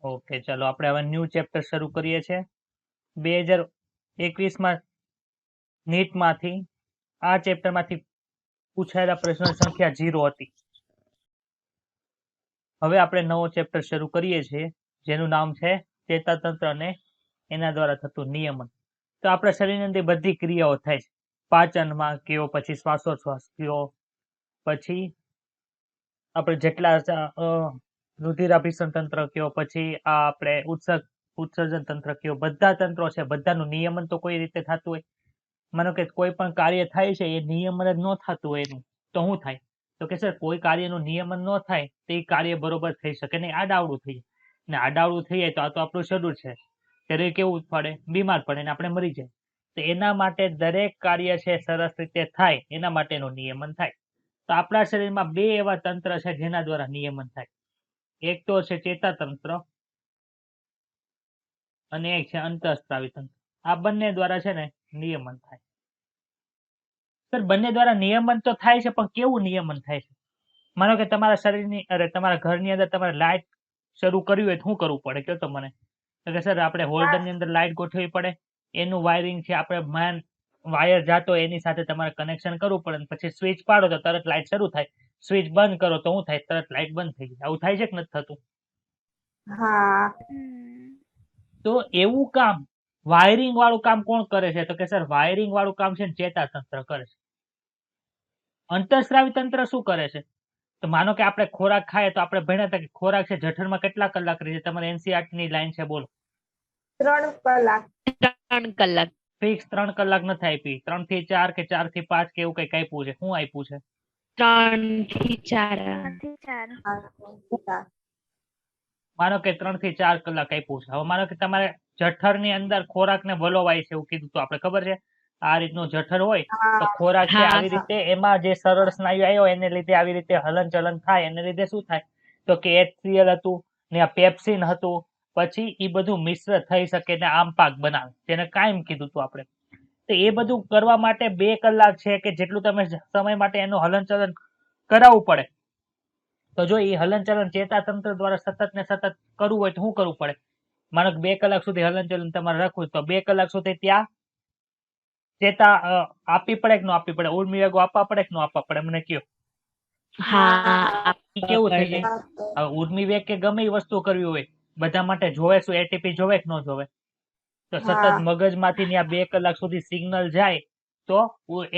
Okay, ચલો આપણે હવે ન્યૂ ચેપ્ટર શરૂ કરીએ છીએ. 2021માં નીટમાંથી આ ચેપ્ટરમાંથી પૂછાયેલા પ્રશ્નો સંખ્યા 0 હતી. હવે આપણે નવો ચેપ્ટર શરૂ કરીએ છીએ જેનું નામ છે ચેતાતંત્ર અને એના દ્વારા થતું નિયમન. તો આપણા શરીરની અંદર બધી ક્રિયાઓ થાય છે. પાચનમાં કયો, પછી શ્વાસોચ્છ્વાસ કયો, પછી આપણે જેટલા રુધિરાભિસરણ તંત્ર કયો, પછી આ આપણે ઉત્સર્જન તંત્ર કયો, બધા તંત્રો છે બધાનું નિયમન તો કોઈ રીતે થતું હોય. માનો કે કોઈ પણ કાર્ય થાય છે એ નિયમન જ ન થતું હોય એનું તો શું થાય? તો કે સર કોઈ કાર્યનું નિયમન ન થાય તો એ કાર્ય બરોબર થઈ શકે નહીં, આડાવડું થઈ જાય. ને આડાવડું થઈ જાય તો આ તો આપણું શરીર છે, શરીર કેવું પડે, બીમાર પડે ને આપણે મરી જાય. તો એના માટે દરેક કાર્ય છે સરસ રીતે થાય એના માટેનું નિયમન થાય. તો આપણા શરીરમાં બે એવા તંત્ર છે જેના દ્વારા નિયમન થાય. એક તો છે ચેતાતંત્ર અને એક છે અંતઃસ્ત્રાવી તંત્ર. આ બંને દ્વારા છે ને નિયમન થાય. સર બંને દ્વારા નિયમન તો થાય છે પણ કેવું નિયમન થાય છે? માનો કે તમારા શરીરની તમારા ઘરની અંદર તમારે લાઈટ શરૂ કરવી હોય તો શું કરવું પડે કહો તો મને? તો કે સર આપણે હોલ્ડરની અંદર લાઈટ ગોઠવવી પડે, એનું વાયરિંગ છે આપણે મેન વાયર જાતો એની સાથે તમારે કનેક્શન કરવું પડે, પછી સ્વિચ પાડો તો તરત લાઈટ શરૂ થાય, સ્વિચ બંધ કરો તો શું થાય? તરત લાઈટ બંધ થઈ જાય. આવું થાય છે કે નથી થતું? હા. તો એવું કામ વાયરિંગ વાળું કામ કોણ કરે છે? તો કે સર વાયરિંગ વાળું કામ છે ને ચેતાતંત્ર કરે છે. અંતઃસ્રાવી તંત્ર શું કરે છે? તો માનો કે આપણે ખોરાક ખાય તો આપણે ભણ્યા હતા કે ખોરાક છે જઠરમાં કેટલા કલાક રહે છે? તમારે NCERT ની લાઈન છે, બોલો. 3 કલાક. 3 કલાક. ફિક્સ 3 કલાક નથી આપી, 3 થી 4 કે 4 થી 5 કે એવું કઈક આપ્યું છે. શું આપ્યું છે? 3 થી 4. માનો કે 3 થી 4 કલાક આપ્યું છે. હવે માનો કે તમારે જઠરની અંદર ખોરાકને વલોવાય છે એવું કીધું તો આપણે ખબર છે આ રીતનું જઠર હોય તો ખોરાક છે આવી રીતે એમાં જે સરળ સ્નાયુ આવ્યો એને લીધે આવી રીતે હલનચલન થાય. એને લીધે શું થાય? તો કે HCl હતું ને આ પેપ્સિન હતું, પછી એ બધું મિશ્ર થઈ શકે ને આમ પાક બનાવે, જેને કાયમ કીધું હતું આપણે. તો એ બધું કરવા માટે 2 કલાક છે કે જેટલું તમે સમય માટે એનું હલનચલન કરાવવું પડે. તો જો એ હલનચલન ચેતાતંત્ર દ્વારા સતત ને સતત કરવું હોય તો શું કરવું પડે? માનો કે 2 કલાક સુધી હલનચલન તમારે રાખવું તો 2 કલાક સુધી ત્યાં ચેતા આપવી પડે કે ન આપવી પડે? ઉર્મિ વેગો આપવા પડે કે ન આપવા પડે? મને કયો. હા, કેવું થઈ જાય? હવે ઉર્મિ વેગ કે ગમે એ વસ્તુ કરવી હોય બધા માટે જોવે શું? એટીપી જોવે કે ન જોવે? તો સતત મગજમાંથી ત્યાં 2 કલાક સુધી સિગ્નલ જાય તો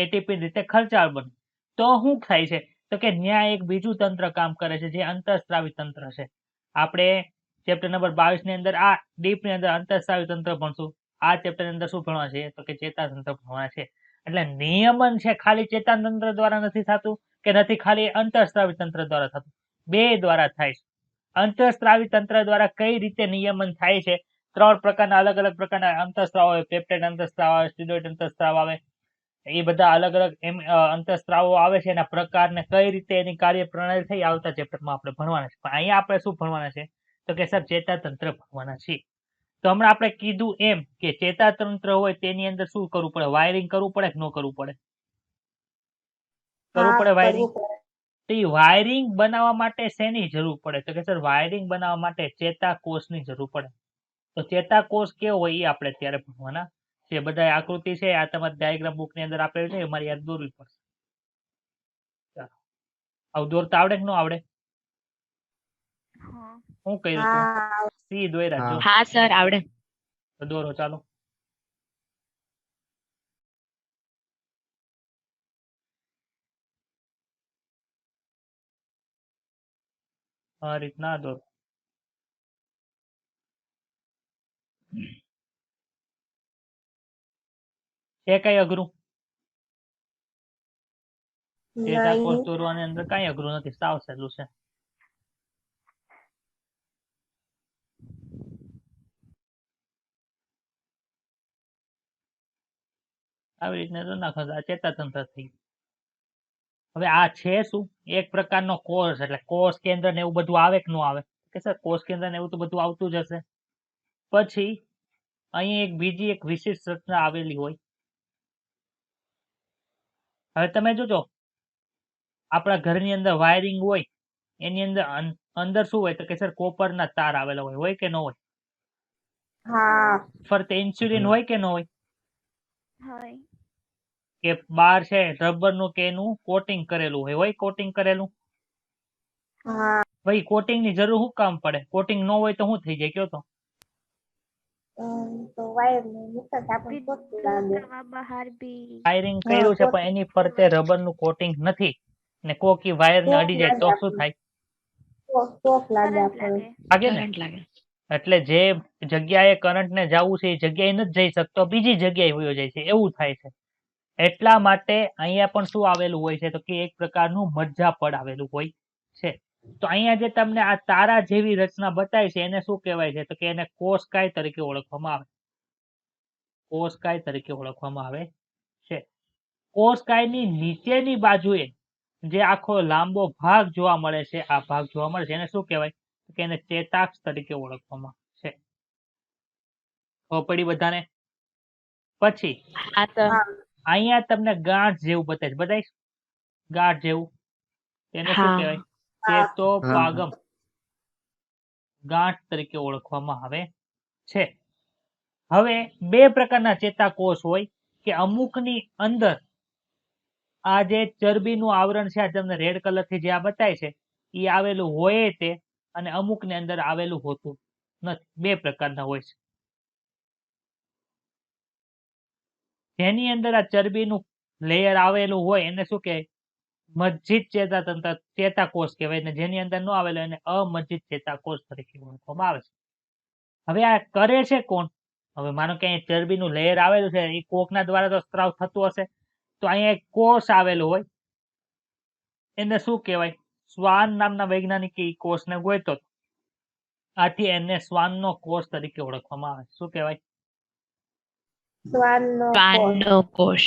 એટીપી રીતે ખર્ચાળ બને. તો શું થાય છે? તો કે ત્યાં એક બીજું તંત્ર કામ કરે છે જે અંતઃસ્ત્રાવી તંત્ર છે. આપણે ચેપ્ટર નંબર 22 ની અંદર આ ડીપ ની અંદર અંતઃસ્ત્રાવી તંત્ર ભણશું. આ ચેપ્ટર ની અંદર શું ભણવા છે? તો કે ચેતાતંત્ર ભણવા છે. એટલે નિયમન છે ખાલી ચેતાતંત્ર દ્વારા નથી થતું કે નથી ખાલી અંતઃસ્ત્રાવી તંત્ર દ્વારા થતું, બે દ્વારા થાય છે. અંતઃસ્ત્રાવી તંત્ર દ્વારા કઈ રીતે નિયમન થાય છે? 3 પ્રકારના અલગ અલગ પ્રકારના અંતઃસ્ત્રાવ આવે, પેપ્ટાઇડ અંતઃસ્ત્રાવ આવે, સ્ટીરોઇડ અંતઃસ્ત્રાવ આવે. એ બધા અલગ અલગ અંતઃસ્ત્રાવો આવે છે, એના પ્રકાર ને કઈ રીતે એની કાર્યપ્રણાલી થઈ આવતા ચેપ્ટરમાં આપણે ભણવાના છે. પણ અહીંયા આપણે શું ભણવાના છે? તો કે સર ચેતાતંત્ર ભણવાના છે. તો હમણાં આપણે કીધું એમ કે ચેતાતંત્ર હોય તેની અંદર શું કરવું પડે? વાયરિંગ કરવું પડે કે ન કરવું પડે? કરવું પડે વાયરિંગ. તો એ વાયરિંગ બનાવવા માટે શેની જરૂર પડે? તો કે સર વાયરિંગ બનાવવા માટે ચેતાકોષની જરૂર પડે. તો ચેતાકોષ કેવો હોય એ આપણે અત્યારે ભણવાના છે. બધા આકૃતિ છે આ તમારી ડાયાગ્રામ બુક ની અંદર આપેલું છે, અમારી યાદ દોરવી પડશે. ચાલો, આવું દોરતા આવડે કે ન આવડે? શું કર્યું તું? સી દોર્યા જો. હા સર, આવડે. તો દોરો ચાલો. આ રીતના દોરો. છે કઈ અઘરું? ચેતાકોષ દોરવાની અંદર કઈ અઘરું નથી, સાવ સહેલું છે. આવી રીતના તો નાખો. આ ચેતાતંત્ર થઈ. હવે આ છે શું? એક પ્રકારનો કોષ. એટલે કોષ કેન્દ્ર ને એવું બધું આવે કે ન આવે? કે સર કોષ કેન્દ્ર ને એવું તો બધું આવતું જ હશે. પછી અહીં એક બીજી એક વિશિષ્ટ રચના આવેલી હોય. હવે તમે જોજો આપણા ઘરની અંદર વાયરિંગ હોય એની અંદર અંદર શું હોય તો કે સર કોપરના તાર આવેલા હોય કે ન હોય? હા ફરતે ઇન્સ્યુલિન હોય કે ન હોય? હોય. કે બહાર છે રબરનું કે એનું કોટિંગ કરેલું હોય કોટિંગ કરેલું? હા ભાઈ કોટિંગ ની જરૂર શું કામ પડે? કોટિંગ ન હોય તો શું થઈ જાય કયો તો? તો વાયર ને નીકળતા આપણને પોતું લાગે. બહાર બી વાયરિંગ હા કર્યું છે પોતું પણ એની ફરતે રબરનું કોટિંગ નથી ને કોકી વાયર ને શોખ અડી જાય લાગે તો શું આપણને. થાય? શોખ લાગે આપણને. લાગે ને? કરંટ લાગે. એટલે જે જગ્યાએ કરંટ ને જવું છે એ જગ્યાએ નથી જઈ શકતો, બીજી જગ્યાએ વયો જાય છે, એવું થાય છે. એટલા માટે અહીંયા પણ શું આવેલું હોય છે તો કે એક પ્રકારનું મજ્જાપડ આવેલું હોય છે. તો અહીંયા જે તમને આ તારા જેવી રચના બતાવી છે એને શું કહેવાય છે તો કે એને કોષકાય તરીકે ઓળખવામાં આવે. કોષકાય તરીકે ઓળખવામાં આવે છે. કોષકાયની નીચેની બાજુએ જે આખો લાંબો ભાગ જોવા મળે છે, આ ભાગ જોવા મળે છે એને શું કહેવાય કે એને ચેતાક્ષ તરીકે ઓળખવામાં છે. ખબર પડી બધાને? પછી હા તો હા અહીંયા તમને ગાંઠ જેવું બતાવીશ, બતાવીશ ગાંઠ જેવું, એને શું હા કહેવાય? હા ચેતોપાગમ ગાંઠ તરીકે ઓળખવામાં આવે છે. હવે બે પ્રકારના ચેતાકોષ હોય કે અમુકની અંદર આ જે ચરબીનું આવરણ છે, આ તમને રેડ કલર થી જે આ બતાય છે એ આવેલું હોય તે, અને અમુકની અંદર આવેલું હોતું નથી. બે પ્રકારના હોય છે. જેની અંદર આ ચરબીનું લેયર આવેલું હોય એને શું કહેવાય? મજ્જિત ચેતાતંત્ર ચેતાકોષ કહેવાય, ને જેની અંદર ન આવેલું એને અમજ્જિત ચેતાકોષ તરીકે ઓળખવામાં આવે છે. હવે આ કરે છે કોણ? હવે માનો કે અહીં ચરબીનું લેયર આવેલું છે એ કોકના દ્વારા તો સ્ત્રાવ થતું હશે, તો અહીંયા એક કોષ આવેલો હોય એને શું કહેવાય? શ્વાન નામના વૈજ્ઞાનિક એ કોષને ગોત્યો હતો. આથી એને શ્વાનનો કોષ તરીકે ઓળખવામાં આવે. શું કહેવાય? શ્વાનનો કોષ. શ્વાનનો કોષ.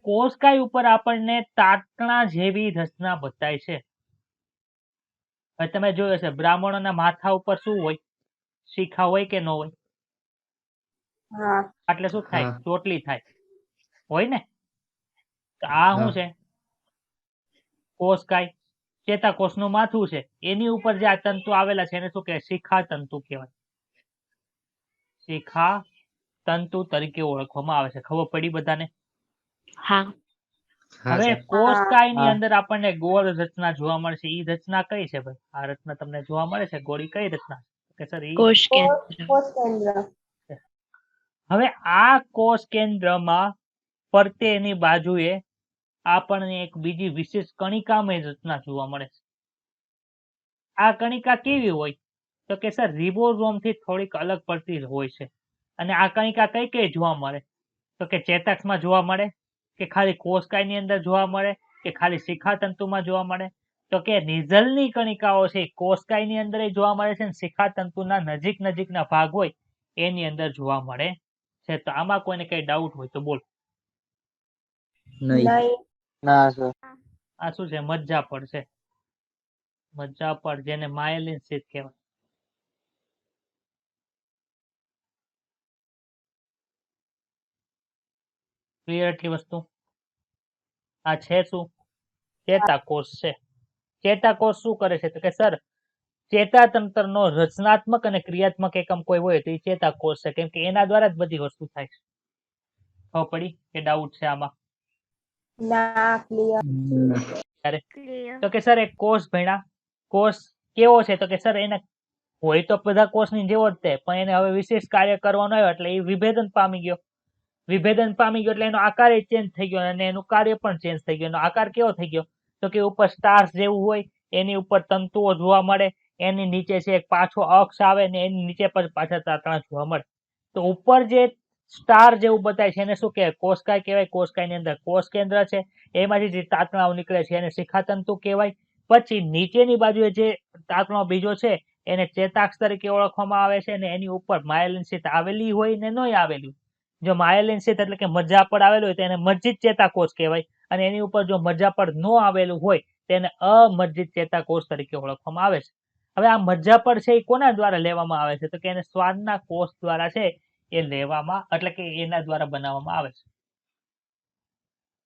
કોષકાય ઉપર આપણને તાતણા જેવી રચના બતાય છે. હવે તમે જોયું હશે બ્રાહ્મણોના માથા ઉપર શું હોય? શિખા હોય કે ન હોય? હા એટલે શું થાય? ચોટલી થાય, હોય ને? તો આ શું છે? કોષકાય ચેતાકોષનું માથું છે, એની ઉપર જે આ તંતુ આવેલા છે એને શું કહેવાય? શિખા તંતુ કહેવાય. શિખા તંતુ તરીકે ઓળખવામાં આવે છે. ખબર પડી બધાને? હા. હવે કોષકાયની અંદર આપણને ગોળ રચના જોવા મળશે. ઈ રચના કઈ છે ભાઈ? આ રચના તમને જોવા મળે છે ગોળી, કઈ રચના કે સર? કોષ કેન્દ્ર. કોષ કેન્દ્ર. હવે આ કોષ કેન્દ્રમાં ફરતે એની બાજુએ આપણને એક બીજી વિશેષ કણિકામય રચના જોવા મળે છે. આ કણિકા કેવી હોય તો કે સર રિબોઝોમ થી થોડીક અલગ પડતી હોય છે. અને આ કણિકા કઈ કઈ જોવા મળે તો કે ચેતાક્ષમાં જોવા મળે, કે ખાલી કોષકાયની અંદર જોવા મળે, કે ખાલી શિખાતંતુમાં જોવા મળે? તો કે નિઝલની કણિકાઓ છે કોષકાયની અંદર જોવા મળે છે, અને શિખાતંતુના નજીકના ભાગ હોય એની અંદર જોવા મળે છે. તો આમાં કોઈને કઈ ડાઉટ હોય તો બોલ. નહીં. આ શું છે? મજ્જાપડ છે. મજ્જાપડ, જેને માયેલિન શીથ કહેવાય. ક્લિયર એટલી વસ્તુ? આ છે શું? ચેતાકોષ છે. ચેતાકોષ શું કરે છે તો કે સર ચેતાતંત્રનો રચનાત્મક અને ક્રિયાત્મક એકમ કોઈ હોય તો એ ચેતાકોષ છે, કેમ કે એના દ્વારા જ બધી વસ્તુ થાય છે. ખબર પડી કે ડાઉટ છે આમાં? ના ક્લિયર. તો કે સર એક કોષ ભણ્યા, કોષ કેવો છે તો કે સર એને હોય તો બધા કોષની જેવો જ તે, પણ એને હવે વિશેષ કાર્ય કરવાનું આવ્યું એટલે એ વિભેદન પામી ગયો. વિભેદન પામી ગયો એટલે એનો આકાર ચેન્જ થઈ ગયો અને એનું કાર્ય પણ ચેન્જ થઈ ગયો. એનો આકાર કેવો થઈ ગયો તો કે ઉપર સ્ટાર્સ જેવું હોય, એની ઉપર તંતુઓ જોવા મળે, એની નીચે છે એક પાછો અક્ષ આવે ને એની નીચે પણ પાછા તાતણા જોવા મળે. તો ઉપર જે સ્ટાર જેવું બતાય છે એને શું કહેવાય? કોષકાય કહેવાય. કોષકાયની અંદર કોષ કેન્દ્ર છે, એમાંથી જે તાતણાઓ નીકળે છે એને શિખાતંતુ કહેવાય. પછી નીચેની બાજુએ જે તાતણો બીજો છે એને ચેતાક્ષ તરીકે ઓળખવામાં આવે છે, અને એની ઉપર માયેલિન શીથ આવેલી હોય ને નહીં આવેલી. જો માયેલિન શીથ એટલે કે મજ્જાપડ આવેલું હોય તો એને મજ્જિત ચેતાકોષ કહેવાય, અને એની ઉપર જો મજ્જાપડ ન આવેલું હોય તેને અમજ્જિત ચેતાકોષ તરીકે ઓળખવામાં આવે છે. હવે આ મજ્જાપડ છે એ કોના દ્વારા લેવામાં આવે છે તો કે એને શ્વાનના કોષ દ્વારા છે એ લેવામાં, એટલે કે એના દ્વારા બનાવવામાં આવે છે.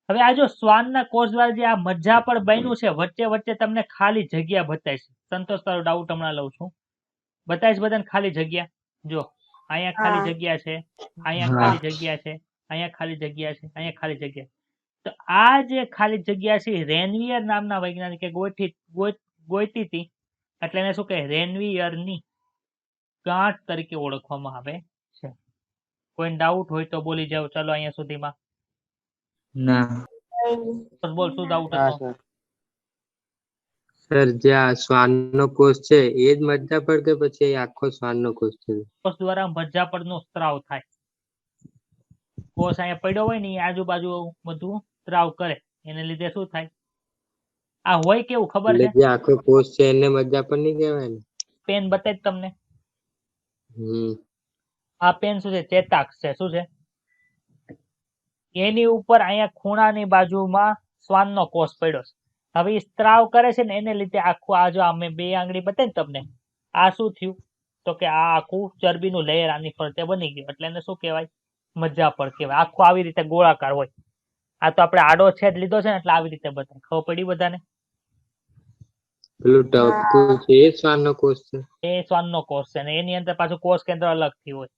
હવે આ જો શ્વાનના કોષ દ્વારા જે આ મજ્જા પર બન્યું છે વચ્ચે વચ્ચે તમને ખાલી જગ્યા બતાવીશ. સંતોષ તારો ડાઉટ હમણાં લઉં છું. બતાવીશ બધાને ખાલી જગ્યા. જો અહીંયા ખાલી હા જગ્યા છે, અહીંયા હા. ખાલી જગ્યા છે, અહીંયા ખાલી જગ્યા છે, અહીંયા ખાલી જગ્યા. તો આ જે ખાલી જગ્યા છે રેનવિયર નામના વૈજ્ઞાનિકે ગોતી હતી, એટલે એને શું કહે રેનવિયરની ગાંઠ તરીકે ઓળખવામાં આવે છે. કોઈ ડાઉટ હોય તો બોલી જાવ. ચલો અહીંયા સુધીમાં ના કઈ નઈ. બસ બોલ શું ડાઉટ હા હતો? સર સર, જે આ શ્વાનનો કોષ છે એ જ મજ્જા પર કે પછી એ આખો શ્વાનનો કોષ છે? કોષ દ્વારા મજ્જા પરનો સ્ત્રાવ થાય. કોષ અહીંયા પડ્યો હોય ને એ આજુબાજુ બધું સ્ત્રાવ કરે, એને લીધે શું થાય? આ હોય કેવું ખબર એટલે છે? જે આખો કોષ છે એને મજ્જા પર નહીં કહેવાય ને? પેન બતાય તમને. હમ આ પેન શું છે? ચેતાક્ષ છે. શું છે? એની ઉપર અહીંયા ખૂણાની બાજુમાં શ્વાનનો કોષ પડ્યો છે. હવે એ સ્ત્રાવ કરે છે ને એને લીધે આખું આ જો અમે બે આંગળી બતાવી ને તમને, આ શું થયું? તો કે આ આખું ચરબીનું લેયર આની ફરતે બની ગયું, એટલે એને શું કહેવાય? મજ્જા પર કહેવાય. આખું આવી રીતે ગોળાકાર હોય. આ તો આપણે આડો છેદ લીધો છે ને એટલે આવી રીતે બતાવે. ખબર પડી બધાને? પેલું ટપકું છે એ શ્વાનનો કોષ છે? એ શ્વાનનો કોષ છે, અને એની અંદર પાછું કોષ કેન્દ્ર અલગથી હોય.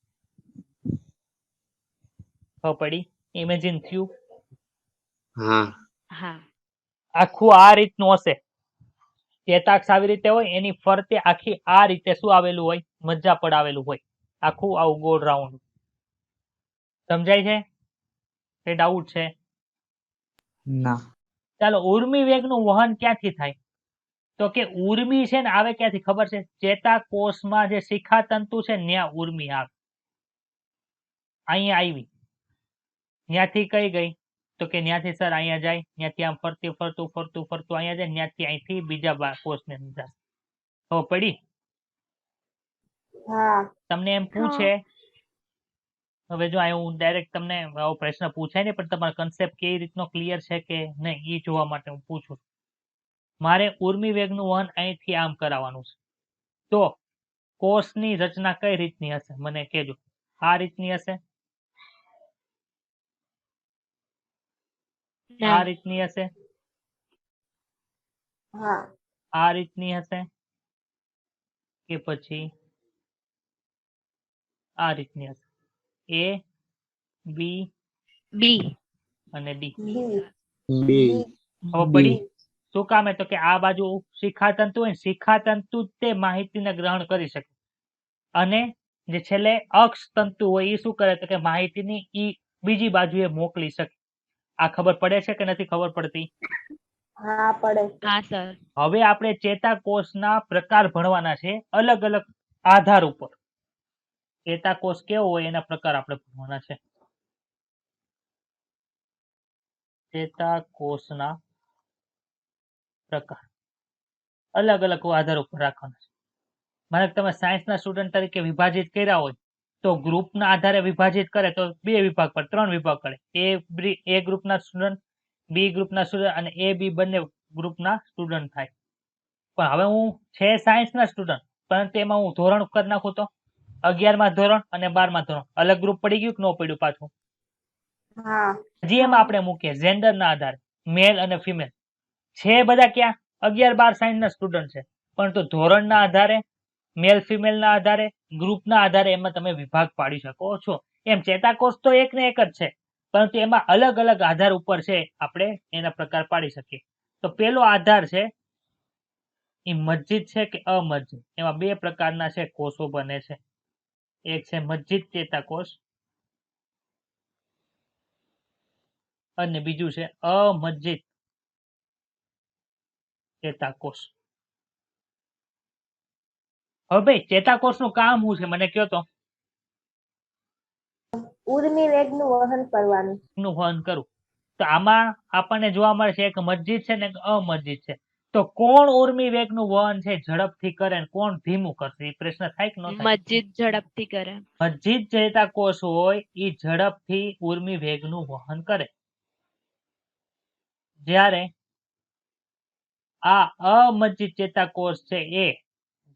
ખબર પડી? ઇમેજિન થયું? હા. હા. આખું આ રીતનું હશે. ચેતાક્ષ આવી રીતે હોય, એની ફરતે આખી આ રીતે શું આવેલું હોય? મજ્જા પડ આવેલું હોય. આખું આવું ગોળ રાઉન્ડ. સમજાય છે? એ ડાઉટ છે? ના. ચાલો, ઉર્મી વેગનું વહન ક્યાંથી થાય? તો કે ઉર્મી છે ને આવે ક્યાંથી ખબર છે? ચેતાકોષમાં જે શિખા તંતુ છે ને ત્યાં ઉર્મી આવે. અહીંયા આવી, ત્યાંથી કઈ ગઈ? તો કે ત્યાંથી સર અહીંયા જાય, ત્યાંથી આમ ફરતું ફરતું ફરતું ફરતું અહીંયા જાય, ત્યાંથી અહીંથી બીજા કોષને અંદર. ખબર પડી? હા તમને એમ પૂછે, હવે જો હું ડાયરેક્ટ તમને આવો પ્રશ્ન પૂછાય ને, પણ તમારો કન્સેપ્ટ કેવી રીતનો ક્લિયર છે કે નહીં એ જોવા માટે હું પૂછું. મારે ઉર્મી વેગનું વહન અહીંથી આમ કરાવવાનું છે, તો કોષની રચના કઈ રીતની હશે મને કહેજો. આ રીતની હશે, આ ના. રીતની હશે, હા આ રીતની હશે, કે પછી આ રીતની હશે? એ, બી બી. અને ડી. બી બી. ખબર પડી? શું કામ? તો કે આ બાજુ શિખાતંતુ હોય ને, શિખાતંતુ જ તે માહિતીને ગ્રહણ કરી શકે, અને જે છેલ્લે અક્ષ તંતુ હોય એ શું કરે? તો કે માહિતીની ઈ બીજી બાજુએ મોકલી શકે. આ ખબર પડે છે કે નથી ખબર પડતી? હા પડે છે. હા સર. હવે આપણે ચેતાકોષના પ્રકાર ભણવાના છે, અલગ અલગ આધાર ઉપર. ચેતાકોષ કેવો હોય એના પ્રકાર આપણે ભણવાના છે. ચેતાકોષના પ્રકાર અલગ અલગ આધાર ઉપર રાખવાના છે. મારે તમે સાયન્સના સ્ટુડન્ટ તરીકે વિભાજિત કર્યા હોય તો ગ્રુપના આધારે વિભાજિત કરે તો 2 વિભાગ પડે, 3 વિભાગ પડે. એ ગ્રુપના સ્ટુડન્ટ, બી ગ્રુપના સ્ટુડન્ટ અને એ બી બંને ગ્રુપના સ્ટુડન્ટ થાય. પણ હવે હું છે સાયન્સના સ્ટુડન્ટ, પરંતુ એમાં હું ધોરણ કરી નાખું તો 11મા ધોરણ અને 12મા ધોરણ અલગ ગ્રુપ પડી ગયું કે ન પડ્યું પાછું? હા હજી એમાં આપણે મૂકીએ જેન્ડરના આધારે, મેલ અને ફિમેલ છે બધા ક્યાં 11-12 સાયન્સના સ્ટુડન્ટ છે, પરંતુ ધોરણના આધારે, મેલ ફિમેલના આધારે, ગ્રુપના આધારે એમાં તમે વિભાગ પાડી શકો છો. એમ ચેતાકોષ તો એક ને એક જ છે, પરંતુ એમાં અલગ અલગ આધાર ઉપર છે આપણે એના પ્રકાર પાડી શકીએ. તો પેલો આધાર છે એ મજ્જિત છે કે અમજ્જિત? એમાં 2 પ્રકારના છે કોષો બને છે. એક છે મજ્જિત ચેતાકોષ અને બીજું છે અમજ્જિત ચેતાકોષ. હવે ભાઈ ચેતાકોષનું કામ શું છે મને કયો તો? ઉર્મી વેગનું વહન કરવાનું. નું વહન કરું. તો આમાં આપણને જોવા મળે છે એક મજ્જિત છે ને એક અમજ્જિત છે. તો કોણ ઉર્મી વેગનું વહન છે ઝડપથી કરે ને કોણ ધીમું કરશે? એ પ્રશ્ન થાય કે ન થાય? મસ્જિદ ઝડપથી કરે. મજ્જિત ચેતાકોષ હોય એ ઝડપથી ઉર્મી વેગનું વહન કરે, જ્યારે આ અમજ્જિત ચેતાકોષ છે એ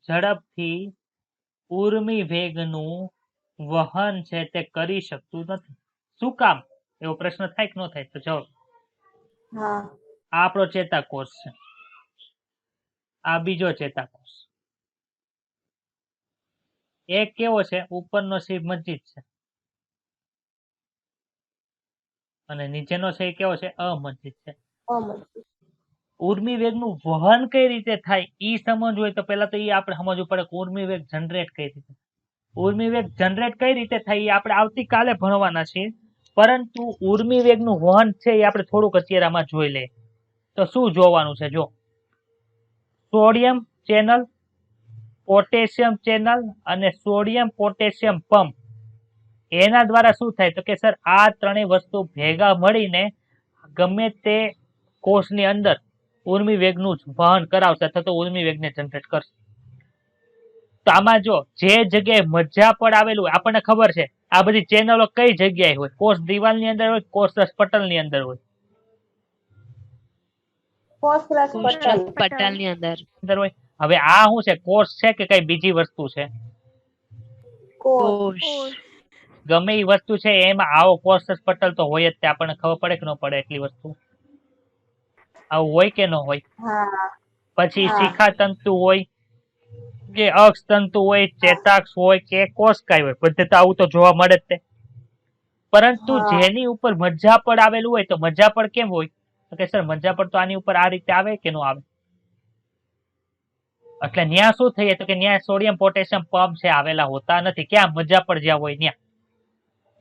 ઝડપથી ઉર્મી વેગનું વહન છે તે કરી શકતું નથી. શું કામ? એવો પ્રશ્ન થાય કે ન થાય? તો જવાબ હા આ આપણો ચેતાકોષ છે, આ બીજો ચેતાકોષ. એક કેવો છે, ઉપરનો છે ઈ મજ્જિત છે અને નીચેનો છે એ કેવો છે, અમજ્જિત છે. અમજ્જિત. ઉર્મી વેગનું વહન કઈ રીતે થાય ઈ સમજવું હોય તો પહેલા તો ઈ આપણે સમજવું પડે કે ઉર્મી વેગ જનરેટ કઈ રીતે. ઉર્મી વેગ જનરેટ કઈ રીતે થાય એ આપણે આવતીકાલે ભણવાના છીએ, પરંતુ ઉર્મી વેગનું વહન છે એ આપણે થોડુંક અત્યારે આમાં જોઈ લઈએ. તો શું જોવાનું છે? જો સોડિયમ ચેનલ, પોટેશિયમ ચેનલ અને સોડિયમ પોટેશિયમ પંપ, એના દ્વારા શું થાય તો કે સર આ ત્રણેય વસ્તુ ભેગા મળીને ગમે તે કોષની અંદર ઉર્મી વેગનું વહન કરાવશે અથવા તો ઉર્મી વેગને જનરેટ કરશે. તો આમાં જો જે જગ્યાએ મજ્જાપડ આવેલું હોય, આપણને ખબર છે આ બધી ચેનલો કઈ જગ્યાએ હોય, કોષ દિવાલની અંદર હોય, કોષરસ પટલની અંદર હોય. કોષરસ પટલ. પટલની અંદર. અંદર હોય. હવે આ શું છે, કોષ છે કે કઈ બીજી વસ્તુ છે? કોષ. કોષ. ગમે એ વસ્તુ છે એમાં આવો કોષરસ પટલ તો હોય જ, તે આપણને ખબર પડે કે ન પડે એટલી વસ્તુ આવું હોય કે ન હોય. હા પછી હા. શિખા તંતુ હોય કે અક્ષ તંતુ હોય, ચેતાક્ષ હોય કે કોષકાય હોય, બધે તો આવું તો જોવા મળે જ તે. પરંતુ હા. જેની ઉપર મજ્જાપડ આવેલું હોય તો મજ્જાપડ કેમ હોય તો કે સર મજ્જાપડ તો આની ઉપર આ રીતે આવે કે ન આવે. એટલે ન્યા શું થઈ તો કે ન્યા સોડિયમ પોટેશિયમ પંપ છે આવેલા હોતા નથી. ક્યાં? મજ્જાપડ જ્યાં હોય ત્યાં.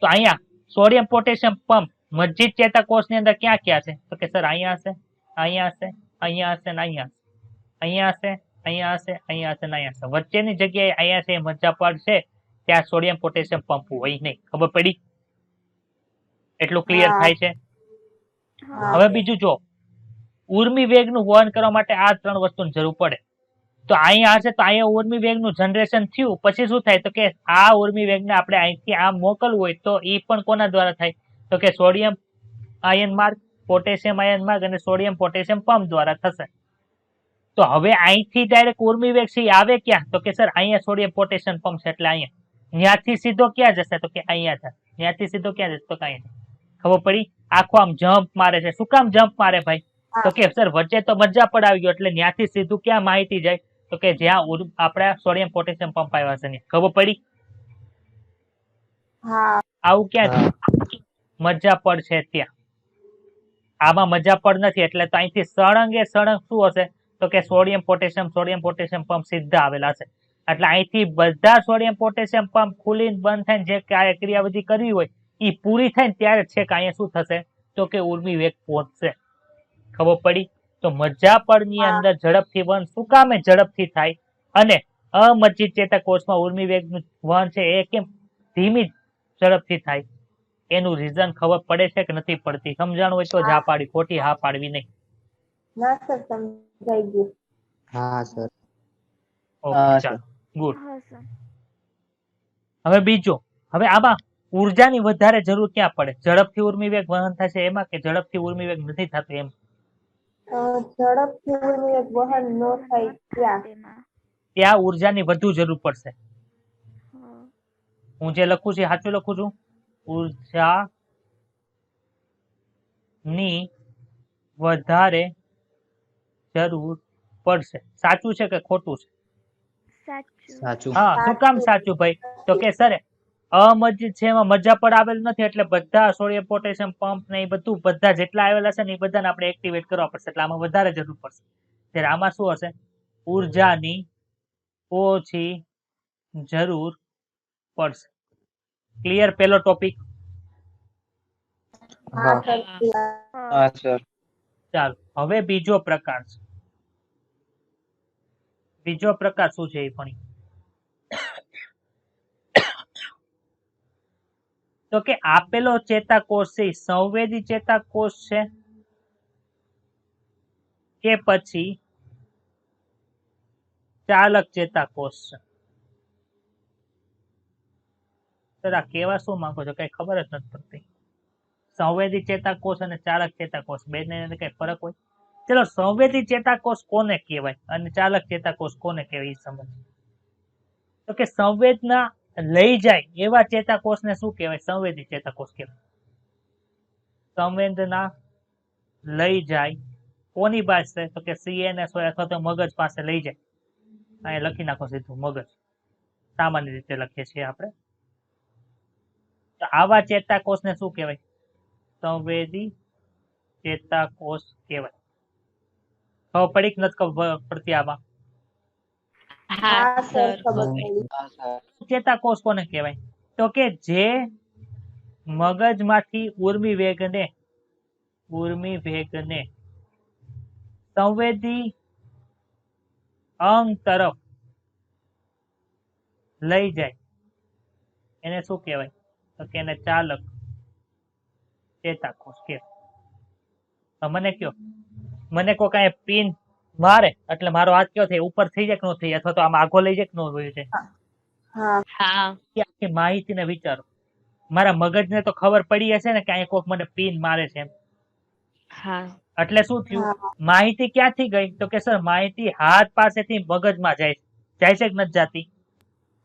તો અહીંયા સોડિયમ પોટેશિયમ પંપ મજ્જિત ચેતાકોષની અંદર ક્યાં ક્યાં છે તો કે સર અહીંયા હશે, અહીંયા હશે, અહીંયા હશે ને અહીંયા હશે, અહીંયા હશે, અહીંયા હશે, અહીંયા હશે ને અહીંયા હશે. વચ્ચેની જગ્યાએ અહીંયા છે મજ્જાપડ છે, ત્યાં સોડિયમ પોટેશિયમ પંપ હોય નહીં. ખબર પડી? એટલું ક્લિયર હા. થાય છે. હા. હવે બીજું જો, ઉર્મી વેગનું વહન કરવા માટે આ ત્રણ વસ્તુની જરૂર પડે. તો અહીંયા હશે તો અહીંયા ઉર્મી વેગનું જનરેશન થયું, પછી શું થાય તો કે આ ઉર્મી વેગને આપણે અહીંથી આમ મોકલવું હોય તો એ પણ કોના દ્વારા થાય તો કે સોડિયમ આયન માર્ગ, પોટેશિયમ આયન માર્ગ અને સોડિયમ પોટેશિયમ પંપ દ્વારા થશે. તો હવે અહીંથી ડાયરેક્ટ ઉર્મી વેગ છે આવે ક્યાં તો કે સર અહીંયા સોડિયમ પોટેશિયમ પંપ છે એટલે અહીંયા. ત્યાંથી સીધો ક્યાં જશે તો કે અહીંયા થાય. ત્યાંથી સીધો ક્યાં જશે તો કે અહીંયા. ખબર પડી? આખો આમ જમ્પ મારે છે. શું કામ જમ્પ મારે ભાઈ તો કે સર વચ્ચે તો મજ્જાપડ આવી ગયો એટલે ત્યાંથી સીધું ક્યાં માહિતી જાય તો કે જ્યાં આપણા સોડિયમ પોટેશિયમ પંપ આવ્યા છે ત્યાં. ખબર પડી? હા. આવું ક્યાં મજ્જાપડ છે ત્યાં. આમાં મજ્જાપડ નથી એટલે તો અહીંથી સળંગે સળંગ શું હશે તો કે સોડિયમ પોટેશિયમ પંપ સીધા આવેલા છે. એટલે અહીંથી બધા સોડિયમ પોટેશિયમ પંપ ખુલીને બંધ થઈને જે ક્રિયાવિધિ કરવી હોય એ પૂરી થાય ને ત્યારે છેક અહીંયા શું થશે તો કે ઉર્મી વેગ પહોંચશે. ખબર પડી? તો મજ્જાપડની અંદર ઝડપથી વહન શું કામે ઝડપથી થાય અને અમજ્જિત ચેતાકોષમાં ઉર્મી વેગનું વહન છે એ કેમ ધીમી ઝડપથી થાય એનું રીઝન ખબર પડે છે કે નથી પડતી? સમજાણું હોય તો જ હા પાડી, ખોટી હા પાડવી નહીં. ના સર સમજાઈ ગયું. હા સર. ઓકે ચાલો ગુડ. હવે બીજો, હવે આમાં ઉર્જાની વધારે જરૂર ક્યાં પડે? ઝડપથી ઉર્મી વેગ વહન થશે એમાં કે ઝડપથી ઉર્મી વેગ નથી થતું એમ? ઝડપથી ઉર્મી વેગ વહન ન થાય ત્યાં ઉર્જાની વધુ જરૂર પડશે. હું જે લખું છું એ સાચું લખું છું? ઉર્જા ની વધારે જરૂર પડશે. સાચું છે કે ખોટું છે? સાચું. હા, શું કામ સાચું ભાઈ તો કે સર અમજ્જિત છે એમાં મજ્જાપડ આવેલ નથી એટલે બધા સોડિયમ પોટેશિયમ પંપ ને એ બધું બધા જેટલા આવેલા છે ને એ બધાને આપણે એક્ટિવેટ કરવા પડશે એટલે આમાં વધારે જરૂર પડશે. ત્યારે આમાં શું હશે? ઉર્જાની ઓછી જરૂર પડશે. ક્લિયર? પેલો ટોપિક. હા સર. હા સર. ચાલો હવે બીજો પ્રકાર છે. બીજો પ્રકાર શું છે એ પણ તો કે આપેલો ચેતાકોષ છે સંવેદી ચેતાકોષ છે કે પછી ચાલક ચેતાકોષ છે? સર આ કેવા શું માંગો છો? કઈ ખબર જ નથી પડતી. સંવેદી ચેતાકોષ અને ચાલક ચેતાકોષ બંને કઈ ફરક હોય? ચલો સંવેદી ચેતાકોષ કોને કહેવાય અને ચાલક ચેતાકોષ કોને કહેવાય એ સમજ. તો કે સંવેદના લઈ જાય એવા ચેતાકોષને શું કહેવાય? સંવેદી ચેતાકોષ કહેવાય. સંવેદના લઈ જાય કોની પાસે? તો કે CNS હોય અથવા તો મગજ પાસે લઈ જાય. અહીંયા લખી નાખો સીધું મગજ, સામાન્ય રીતે લખીએ છીએ આપણે. તો આવા ચેતાકોષને શું કહેવાય? સંવેદી ચેતાકોષ કહેવાય. ખબર પડી કે નથી ખબર પડતી આમાં? હા હા સર સર ખબર પડી. ચેતાકોષ કોને કહેવાય? તો કે જે મગજમાંથી ઉર્મી વેગને સંવેદી અંગ તરફ લઈ જાય એને શું કહેવાય? તો કે એને ચાલક ચેતાકોષ કહેવાય. તો મને કયો, મને કોઈ કાંઈ પિન મારે એટલે મારો હાથ કયો થાય? ઉપર થઈ જાય કે ન થઈ જાય? અથવા તો આમ આગો લઈ જાય કે ન લઈ જાય? હા હા આખી માહિતીને વિચારો. મારા મગજને તો ખબર પડી હશે ને કે અહીંયા કોક મને પિન મારે છે એમ. હા એટલે શું થયું? હા માહિતી ક્યાંથી ગઈ? તો કે સર માહિતી હાથ પાસેથી મગજમાં જાય છે. જાય છે કે નથી જાતી?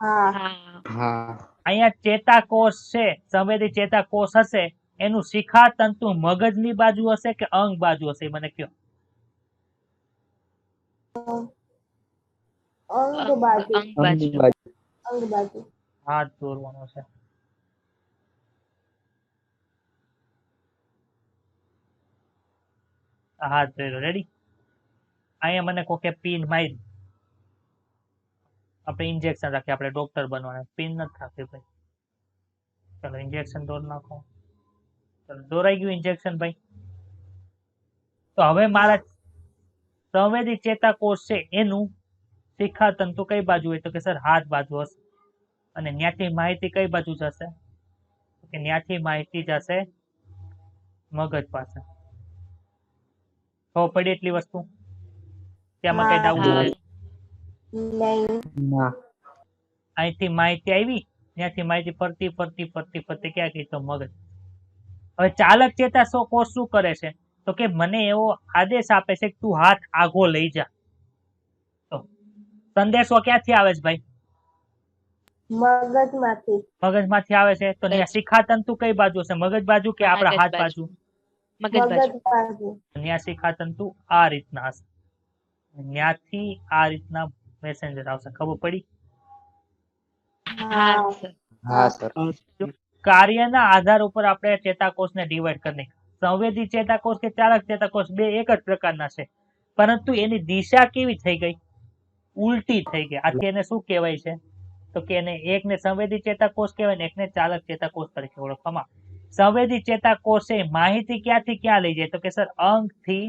હા હા હા અહીંયા ચેતાકોષ છે, સંવેદી ચેતાકોષ હશે, એનું શિખા તંતુ મગજની બાજુ હશે કે અંગ બાજુ હશે? મને કયો. અંગ બાજુ. અંગ બાજુ. અંગ બાજુ. હાથ દોરવાનો છે. હાથ દોર્યો, રેડી? અહીંયા મને કોકે પિન મારી, આપણે ઇન્જેક્શન રાખીએ, આપણે ડોક્ટર બનવાના, પિન નથી રાખી ભાઈ. ચલો ઇન્જેક્શન દોર નાખો. ચલો દોરાઈ ગયું ઇન્જેક્શન ભાઈ. તો હવે મારા સંવેદી ચેતાકોષ છે એનું શિખા તંતુ કઈ બાજુ હોય? તો કે સર હાથ બાજુ હશે. અને ત્યાંથી માહિતી કઈ બાજુ જશે? કે ત્યાંથી માહિતી જશે મગજ પાસે. ખબર પડી એટલી વસ્તુ? ત્યાંમાં કઈ ડાઉટ હા છે? નહીં. ના અહીંથી માહિતી આવી, ત્યાંથી માહિતી ફરતી ફરતી ફરતી ફરતી ક્યાં ગઈ? તો મગજ. હવે ચાલક ચેતાકોષ શું કરે છે? તો કે મને એવો આદેશ આપે છે કે તું હાથ આગો લઈ જા. તો સંદેશો ક્યાંથી આવે છે ભાઈ? મગજમાંથી. મગજમાંથી આવે છે. તો ત્યાં શિખા તંતુ કઈ બાજુ હશે? મગજ બાજુ કે આપણા મગજ હાથ બાજુ. બાજુ? મગજ બાજુ. મગજ બાજુ. ત્યાં શિખા તંતુ આ રીતના હશે. ત્યાંથી આ રીતના મેસેન્જર આવશે. ખબર પડી? હા હા સર. હા સર કાર્યના આધાર ઉપર આપણે ચેતાકોષને ડિવાઈડ કરી નાખીએ. સંવેદી ચેતાકોષ કે ચાલક ચેતાકોષ બે એક જ પ્રકારના છે, પરંતુ એની દિશા કેવી થઈ ગઈ? ઉલટી થઈ ગઈ. આથી એને શું કહેવાય છે? તો કે એને એકને સંવેદી ચેતાકોષ કહેવાય ને એકને ચાલક ચેતાકોષ તરીકે ઓળખવામાં. સંવેદી ચેતાકોષ એ માહિતી ક્યાંથી ક્યાં લઈ જાય? તો કે સર અંગથી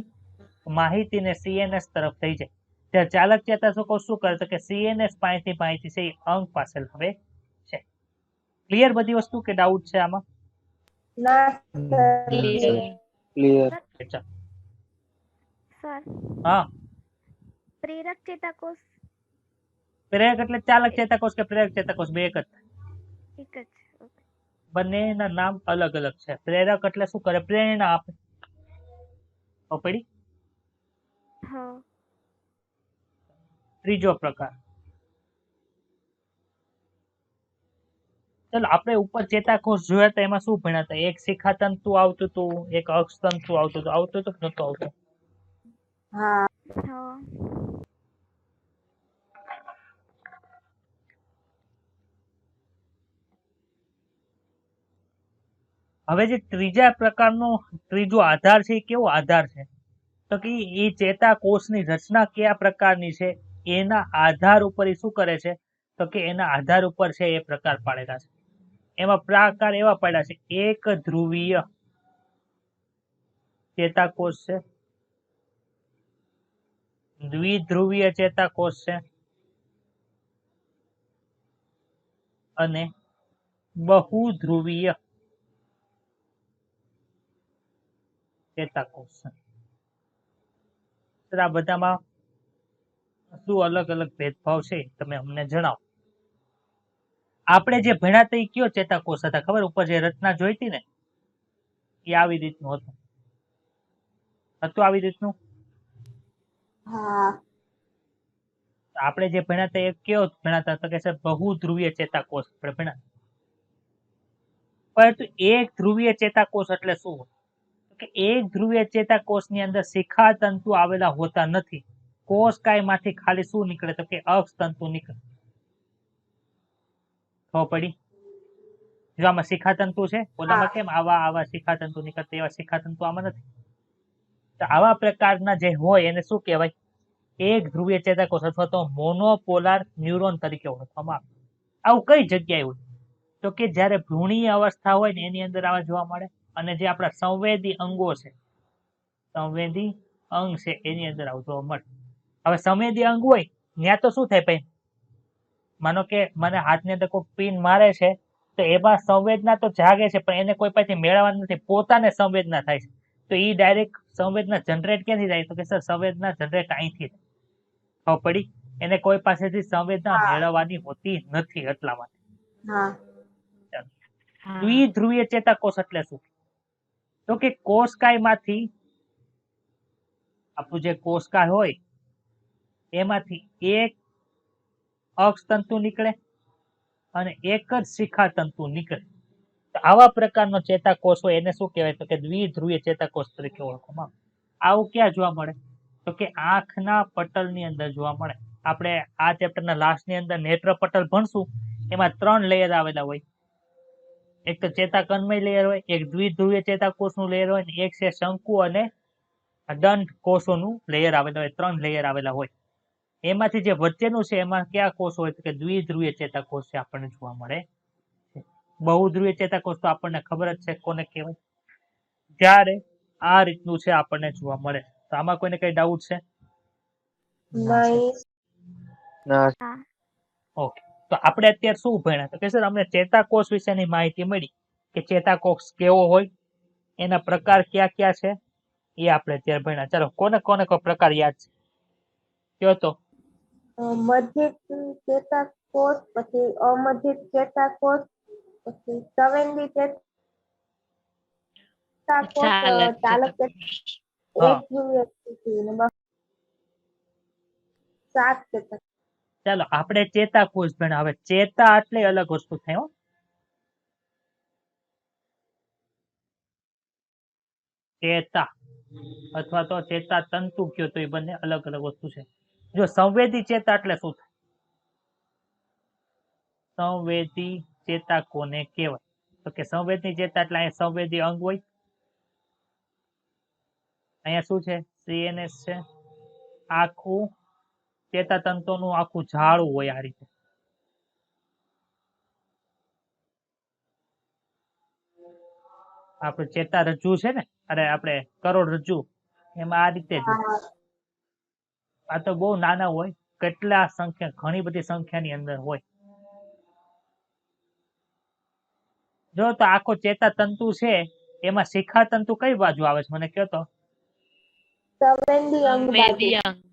માહિતીને CNS તરફ થઈ જાય. ત્યારે ચાલક ચેતાકોષ શું કરે? તો કે CNS પાસેથી માહિતી છે એ અંગ પાસે લાવે છે. ક્લિયર બધી વસ્તુ કે ડાઉટ છે આમાં? ના ક્લિયર. ક્લિયર ચાલો. સર હા, પ્રેરક ચેતાકોષ પ્રેરક એટલે ચાલક ચેતાકોષ કે પ્રેરક ચેતાકોષ બે એક જ. એક જ. ઓકે. બંનેના નામ અલગ અલગ છે. પ્રેરક એટલે શું કરે? પ્રેરણા આપે. ખબર પડી? હા. ત્રીજો પ્રકાર. ચલો આપણે ઉપર ચેતાકોષ જોયા હતા, એમાં શું ભણ્યા હતા? એક શિખા તંતુ આવતું હતું, એક અક્ષ તંતુ આવતું હતું. આવતું હતું કે નતું આવતું? હા હા. હવે જે ત્રીજા પ્રકારનો ત્રીજો આધાર છે એ કેવો આધાર છે? તો કે એ ચેતાકોષની રચના કયા પ્રકારની છે એના આધાર ઉપર એ શું કરે છે? તો કે એના આધાર ઉપર છે એ પ્રકાર પાડેલા છે. એમાં પ્રકાર એવા પડ્યા છે: એક ધ્રુવીય ચેતાકોષ છે, દ્વિધ્રુવીય ચેતાકોષ છે અને બહુધ્રુવીય ચેતાકોષ છે. આ બધામાં શું અલગ અલગ ભેદભાવ છે તમે અમને જણાવો. આપણે જે ભણ્યા હતા એ કયો ચેતાકોષ હતા ખબર? ઉપર જે રચના જોઈ હતી ને એ આવી રીતનું હતું. આવી રીતનું? હા આપણે જે ભણ્યા હતા એ કયો ભણ્યા હતા? તો કે સર બહુધ્રુવીય ચેતાકોષ આપણે ભણ્યા. પરંતુ એક ધ્રુવીય ચેતાકોષ એટલે શું? કે એક ધ્રુવીય ચેતાકોષની અંદર શિખા તંતુ આવેલા હોતા નથી. કોષકાયમાંથી ખાલી શું નીકળે તો કે અક્ષ તંતુ નીકળે. ખબર પડી? જો આમાં શિખા તંતુ છે, ઓલામાં કેમ આવા શિખા તંતુ નીકળતા, એવા શિખા તંતુ આમાં નથી. તો આવા પ્રકારના જે હોય એને શું કહેવાય? એક ધ્રુવીય ચેતાકોષ અથવા તો મોનોપોલાર ન્યુરોન તરીકે ઓળખવામાં આવે. આવું કઈ જગ્યાએ હોય તો કે જ્યારે ભ્રૂણીય અવસ્થા હોય ને એની અંદર આવા જોવા મળે, અને જે આપણા સંવેદી અંગો છે, સંવેદી અંગ છે એની અંદર આવું જોવા મળે. હવે સંવેદી અંગ હોય ત્યાં તો શું થાય ભાઈ? માનો કે મને હાથની અંદર કોઈ પિન મારે છે તો એમાં સંવેદના તો જાગે છે, પણ એને કોઈ પાસેથી મેળવવાનું નથી, પોતાને સંવેદના થાય છે. તો એ ડાયરેક્ટ સંવેદના જનરેટ ક્યાંથી થાય તો કે સર સંવેદના જનરેટ અહીંથી થાય. ખબર પડી? એને કોઈ પાસેથી સંવેદના મેળવવાની હોતી નથી એટલા માટે. દ્વિધ્રુવીય ચેતાકોષ એટલે શું? તો કે કોષકાયમાંથી આપણું જે કોષકાય હોય એમાંથી એક અક્ષ તંતુ નીકળે અને એક જ શિખા તંતુ નીકળે. તો આવા પ્રકારનો ચેતાકોષ હોય એને શું કહેવાય તો કે દ્વિધ્રુવીય ચેતાકોષ તરીકે ઓળખવામાં આવે. આવું ક્યાં જોવા મળે તો કે આંખના પટલની અંદર જોવા મળે. આપણે આ ચેપ્ટરના લાસ્ટની અંદર નેત્ર પટલ ભણશું, એમાં 3 લેયર આવેલા હોય. એક તો ચેતાકર્ણમય લેયર હોય, એક દ્વિધ્રુવીય ચેતાકોષનું લેયર હોય, ને એક છે શંકુ અને દંડ કોષોનું લેયર આવેલા હોય. 3 લેયર આવેલા હોય. એમાંથી જે વચ્ચેનું છે એમાં કયા કોષ હોય તો કે દ્વિધ્રુવીય ચેતાકોષ છે આપણને જોવા મળે છે. બહુધ્રુવીય ચેતાકોષ તો આપણને ખબર જ છે કોને કહેવાય. જ્યારે આ રીતનું છે આપણને જોવા મળે. તો આમાં કોઈને કઈ ડાઉટ છે? ઓકે, તો આપણે અત્યારે શું ભણ્યા તો કે સર અમને ચેતાકોષ વિશેની માહિતી મળી કે ચેતાકોષ કેવો હોય, એના પ્રકાર કયા કયા છે, એ આપણે અત્યારે ભણ્યા. ચાલો, કોને કોને કોઈ પ્રકાર યાદ છે કયો તો? મજ્જિત ચેતાકોષ, પછી અમજ્જિત ચેતાકોષ, પછી સંવેદી ચેતાકોષ, ચાલક એક ધ્રુવીય ચેતાકોષ, 7 ચેતાકોષ. ચાલો આપણે ચેતાકોષ ભણ્યા. હવે ચેતા એટલે અલગ વસ્તુ થાય હો. ચેતા અથવા તો ચેતા તંતુ કયો તો એ બંને અલગ અલગ વસ્તુ છે. જો સંવેદી ચેતા એટલે શું થાય? સંવેદી ચેતા કોને કહેવાય તો કે સંવેદી ચેતા એટલે અહીંયા સંવેદી અંગ હોય, અહીંયા શું છે CNS છે, આખું ચેતાતંતુનું આખું જાળું હોય આ રીતે. આપણે ચેતારજ્જુ છે ને, અરે આપણે કરોડરજ્જુ, એમાં આ રીતે જ હોય. આ તો બહુ નાના હોય, કેટલા સંખ્યા, ઘણી બધી સંખ્યાની અંદર હોય. જો તો આખો ચેતાતંતુ છે એમાં શિખા તંતુ કઈ બાજુ આવે છે મને કહો તો? સંવેદી અંગ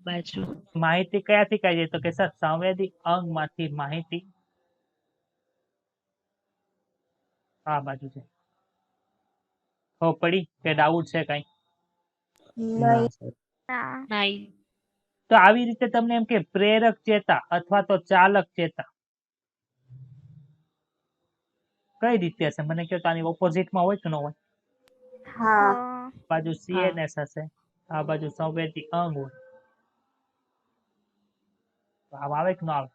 બાજુ. માહિતી કયાથી કઈ જાય તો કે સર સંવેદી અંગમાંથી માહિતી આ બાજુ છે. ખબર પડી કે ડાઉટ છે કઈ? તો આવી રીતે તમને એમ કે પ્રેરક ચેતા અથવા તો ચાલક ચેતા કઈ રીતે હશે મને કહો તો? આની ઓપોઝિટમાં હોય કે ન હોય? બાજુ CNS હશે, આ બાજુ સંવેદી અંગ હોય. આમ આવે કે ન આવે?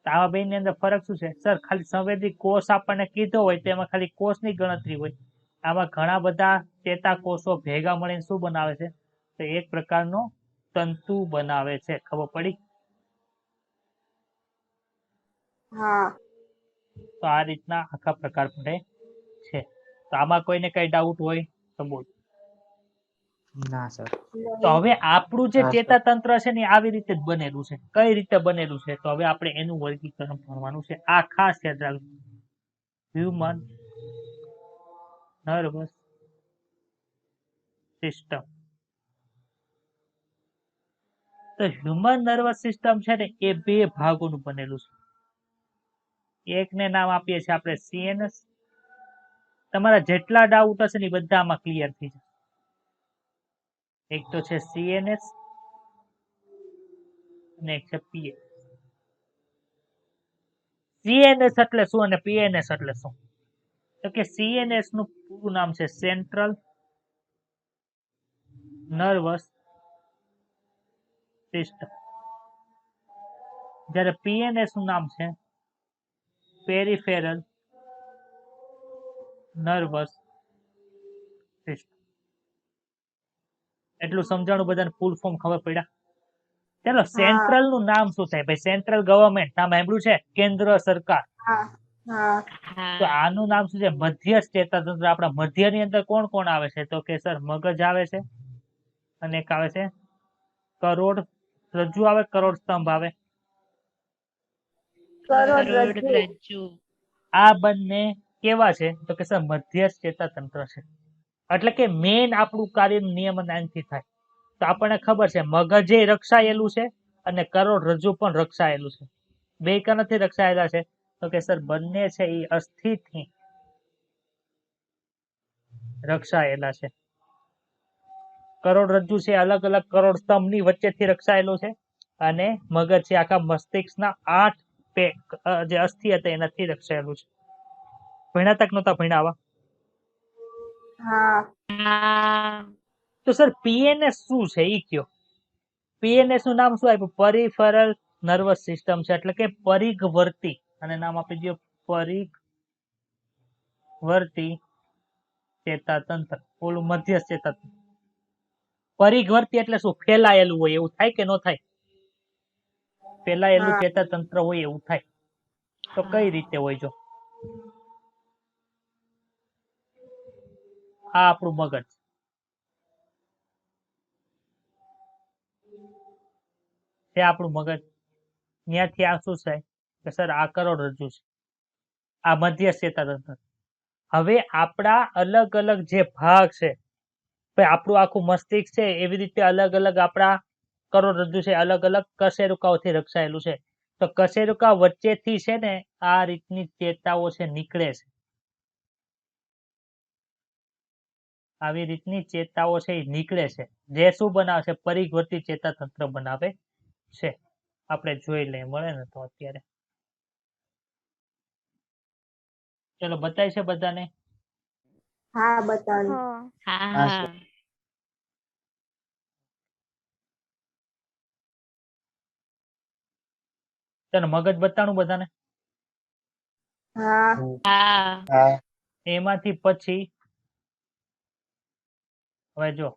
આવા બે ની અંદર ફરક શું છે સર? ખાલી સંવેદી કોષ આપણને કીધો હોય તો એમાં ખાલી કોષની ગણતરી હોય. આમાં ઘણા બધા ચેતાકોષો ભેગા મળીને શું બનાવે છે તો એક પ્રકારનો તંતુ બનાવે છે. ખબર પડી? તો આ રીતના આખા પ્રકાર પડે છે. તો આમાં કોઈને કઈ ડાઉટ હોય તો બોલ. ના સર. તો હવે આપણું જે ચેતાતંત્ર છે ને આવી રીતે જ બનેલું છે. કઈ રીતે બનેલું છે તો હવે આપણે એનું વર્ગીકરણ ભણવાનું છે. આ ખાસ યાદ રાખજો. Human nervous system. તો હ્યુમન નર્વસ સિસ્ટમ છે ને એ 2 ભાગોનું બનેલું છે. એકને નામ આપીએ છીએ આપણે CNS. તમારા જેટલા ડાઉટ હશે ને એ બધા આમાં ક્લિયર થઈ જશે. એક તો છે CNS અને એક છે PS. CNS એટલે શું અને PNS એટલે શું? તો કે CNS નું પૂરું નામ છે સેન્ટ્રલ નર્વસ સિસ્ટમ, જ્યારે PNS નું નામ છે પેરિફેરલ નર્વસ સિસ્ટમ. એટલું સમજાણું, બધાને ફૂલ ફોર્મ ખબર પડ્યા? ચાલો, સેન્ટ્રલ નું નામ શું થાય ભાઈ? સેન્ટ્રલ ગવર્મેન્ટ નામ સાંભળ્યું છે? કેન્દ્ર સરકાર. હા હા તો હા આનું નામ શું છે? મધ્ય ચેતાતંત્ર. આપણા મધ્યની અંદર કોણ કોણ આવે છે? તો કે સર મગજ આવે છે, અને એક આવે છે કરોડ રજ્જુ આવે, કરોડ સ્તંભ આવે. કરોડરજ્જુ. કરોડરજ્જુ. આ બંને કેવા છે? તો કે સર મધ્ય ચેતાતંત્ર છે. એટલે કે મેઇન આપણું કાર્યનું નિયમન આનાથી થાય. તો આપણને ખબર છે મગજે રક્ષાયેલું છે અને કરોડરજ્જુ પણ રક્ષાયેલું છે. બે નથી રક્ષાયેલા છે? તો કે સર બંને છે એ અસ્થિથી રક્ષાયેલા છે. કરોડરજ્જુ છે અલગ અલગ કરોડ સ્તંભની વચ્ચેથી રક્ષાયેલું છે, અને મગજ છે આખા મસ્તિષ્કના 8 જે અસ્થિ હતા એનાથી રક્ષાયેલું છે. ભણ્યા તક નહોતા ભણ્યા આવા? હા હા તો સર PNS શું છે ઈ કયો? PNS નું નામ શું આપ્યું? પેરિફેરલ નર્વસ સિસ્ટમ છે, એટલે કે પરિઘવર્તી. અને નામ આપી દો પરિઘવર્તી ચેતાતંત્ર. ઓલું મધ્ય ચેતાતંત્ર. પરિઘવર્તી એટલે શું? ફેલાયેલું હોય એવું થાય કે ન થાય? ફેલાયેલું હા. ચેતાતંત્ર હોય એવું થાય. તો કઈ રીતે હોય? જો આ આપણું મગજ, છે આપણું મગજ. ત્યાંથી આ શું છે કે સર આ કરોડરજ્જુ છે, આ મધ્ય ચેતાતંત્ર. હવે આપણા અલગ અલગ જે ભાગ છે, આપણું આખું મસ્તિષ્ક છે એવી રીતે અલગ અલગ આપણા કરોડરજ્જુ છે અલગ અલગ કશેરુકાઓથી રક્ષાયેલું છે. તો કશેરુકા વચ્ચેથી છે ને આ રીતની ચેતાઓ છે નીકળે છે. આવી રીતની ચેતાઓ છે એ નીકળે છે, જે શું બનાવે છે? પરિઘવર્તી ચેતાતંત્ર બનાવે છે. આપણે જોઈ લઈએ, મળે ને તો અત્યારે. ચલો, બતાય છે બધાને? હા બતાવ્યું. હા હા હા ચલો, મગજ બતાણું બધાને? હા હા એમાંથી પછી હવે જો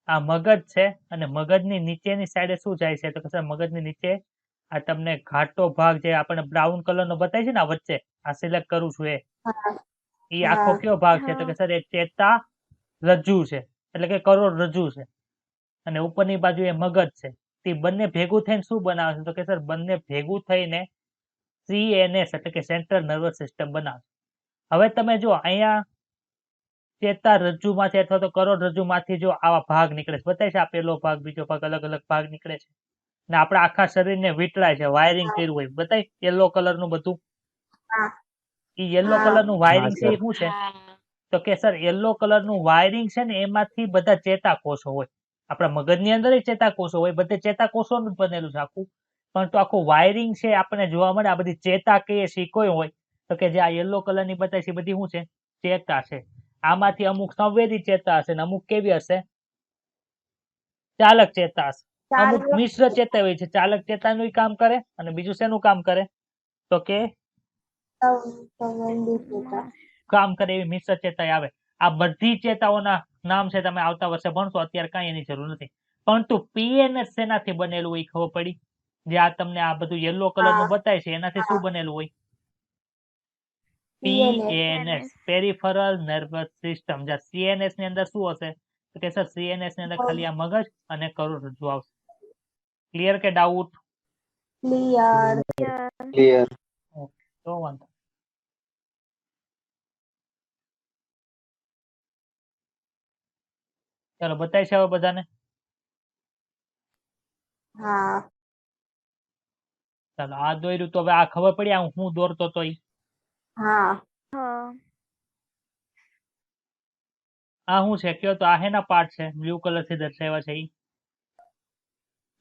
આ મગજ છે, અને મગજની નીચેની સાઈડે શું જાય છે? તો કે સર મગજની નીચે આ તમને ઘાટો ભાગ જે આપણે બ્રાઉન કલર નો બતાય છે ને આ વચ્ચે, આ સિલેક્ટ કરું છું એ આખો હા. કયો ભાગ છે? તો હા. કે સર એ ચેતા રજ્જુ છે, એટલે કે કરોડરજ્જુ છે. અને ઉપરની બાજુ એ મગજ છે. તે બંને ભેગું થઈને શું બનાવે છે? તો કે સર બંને ભેગું થઈને CNS એટલે કે સેન્ટ્રલ નર્વસ સિસ્ટમ બનાવે. હવે તમે જો અહીંયા ચેતા રજ્જુમાંથી અથવા તો કરોડરજ્જુમાંથી જો આવા ભાગ નીકળે છે, બતાય છે આ પેલો ભાગ, બીજો ભાગ, અલગ અલગ ભાગ નીકળે છે, ને આપણા આખા શરીરને વીંટળાય છે, વાયરિંગ કર્યું હોય, બતાય યલો કલર નું બધું. હા. એ યલો હા. કલર નું વાયરિંગ છે એ શું છે? હા તો કે સર યલો કલર નું વાયરિંગ છે ને એમાંથી બધા ચેતાકોષો હોય. આપણા મગજની અંદર ચેતાકોષો હોય, બધે ચેતાકોષોનું જ બનેલું છે આખું. પણ તો આખું વાયરિંગ છે આપણને જોવા મળે. આ બધી ચેતા કહીએ છીએ કોઈ હોય તો કે જે આ યલો કલર ની બતાવી છે એ બધી શું છે? ચેતા છે. આમાંથી અમુક સંવેદી ચેતા હશે ને અમુક કેવી હશે? ચાલક ચેતા હશે. અમુક ચાલક મિશ્ર ચેતા હોય છે. ચાલક ચેતાનું કામ કરે અને બીજું શેનું કામ કરે? તો કે સંવેદી ચેતા. કામ કરે એવી મિશ્ર ચેતા આવે. આ બધી ચેતાઓના નામ છે તમે આવતા વર્ષે ભણશો, અત્યારે કઈ એની જરૂર નથી. પરંતુ PNS શેનાથી બનેલું હોય ખબર પડી? જે આ તમને આ બધું યલો કલર નું બતાય છે એનાથી શું બનેલું હોય? PNS, peripheral nervous system. જ્યાં CNS ની અંદર શું હશે? તો કે સર CNS ની અંદર ખાલી આ મગજ અને કરોડરજ્જુ આવશે. ક્લિયર કે ડાઉટ? ક્લિયર. ક્લિયર. ઓકે, તો વાંધો. ચાલો, બતાય છે હવે બધાને? હા. ચાલો, આ દોર્યું તો હવે આ ખબર પડી આ હું દોરતો તો ઈ? હા. હા. આ શું છે કયો તો? આ હેના પાર્ટ છે બ્લુ કલર થી દર્શાવ્યા છે ઈ?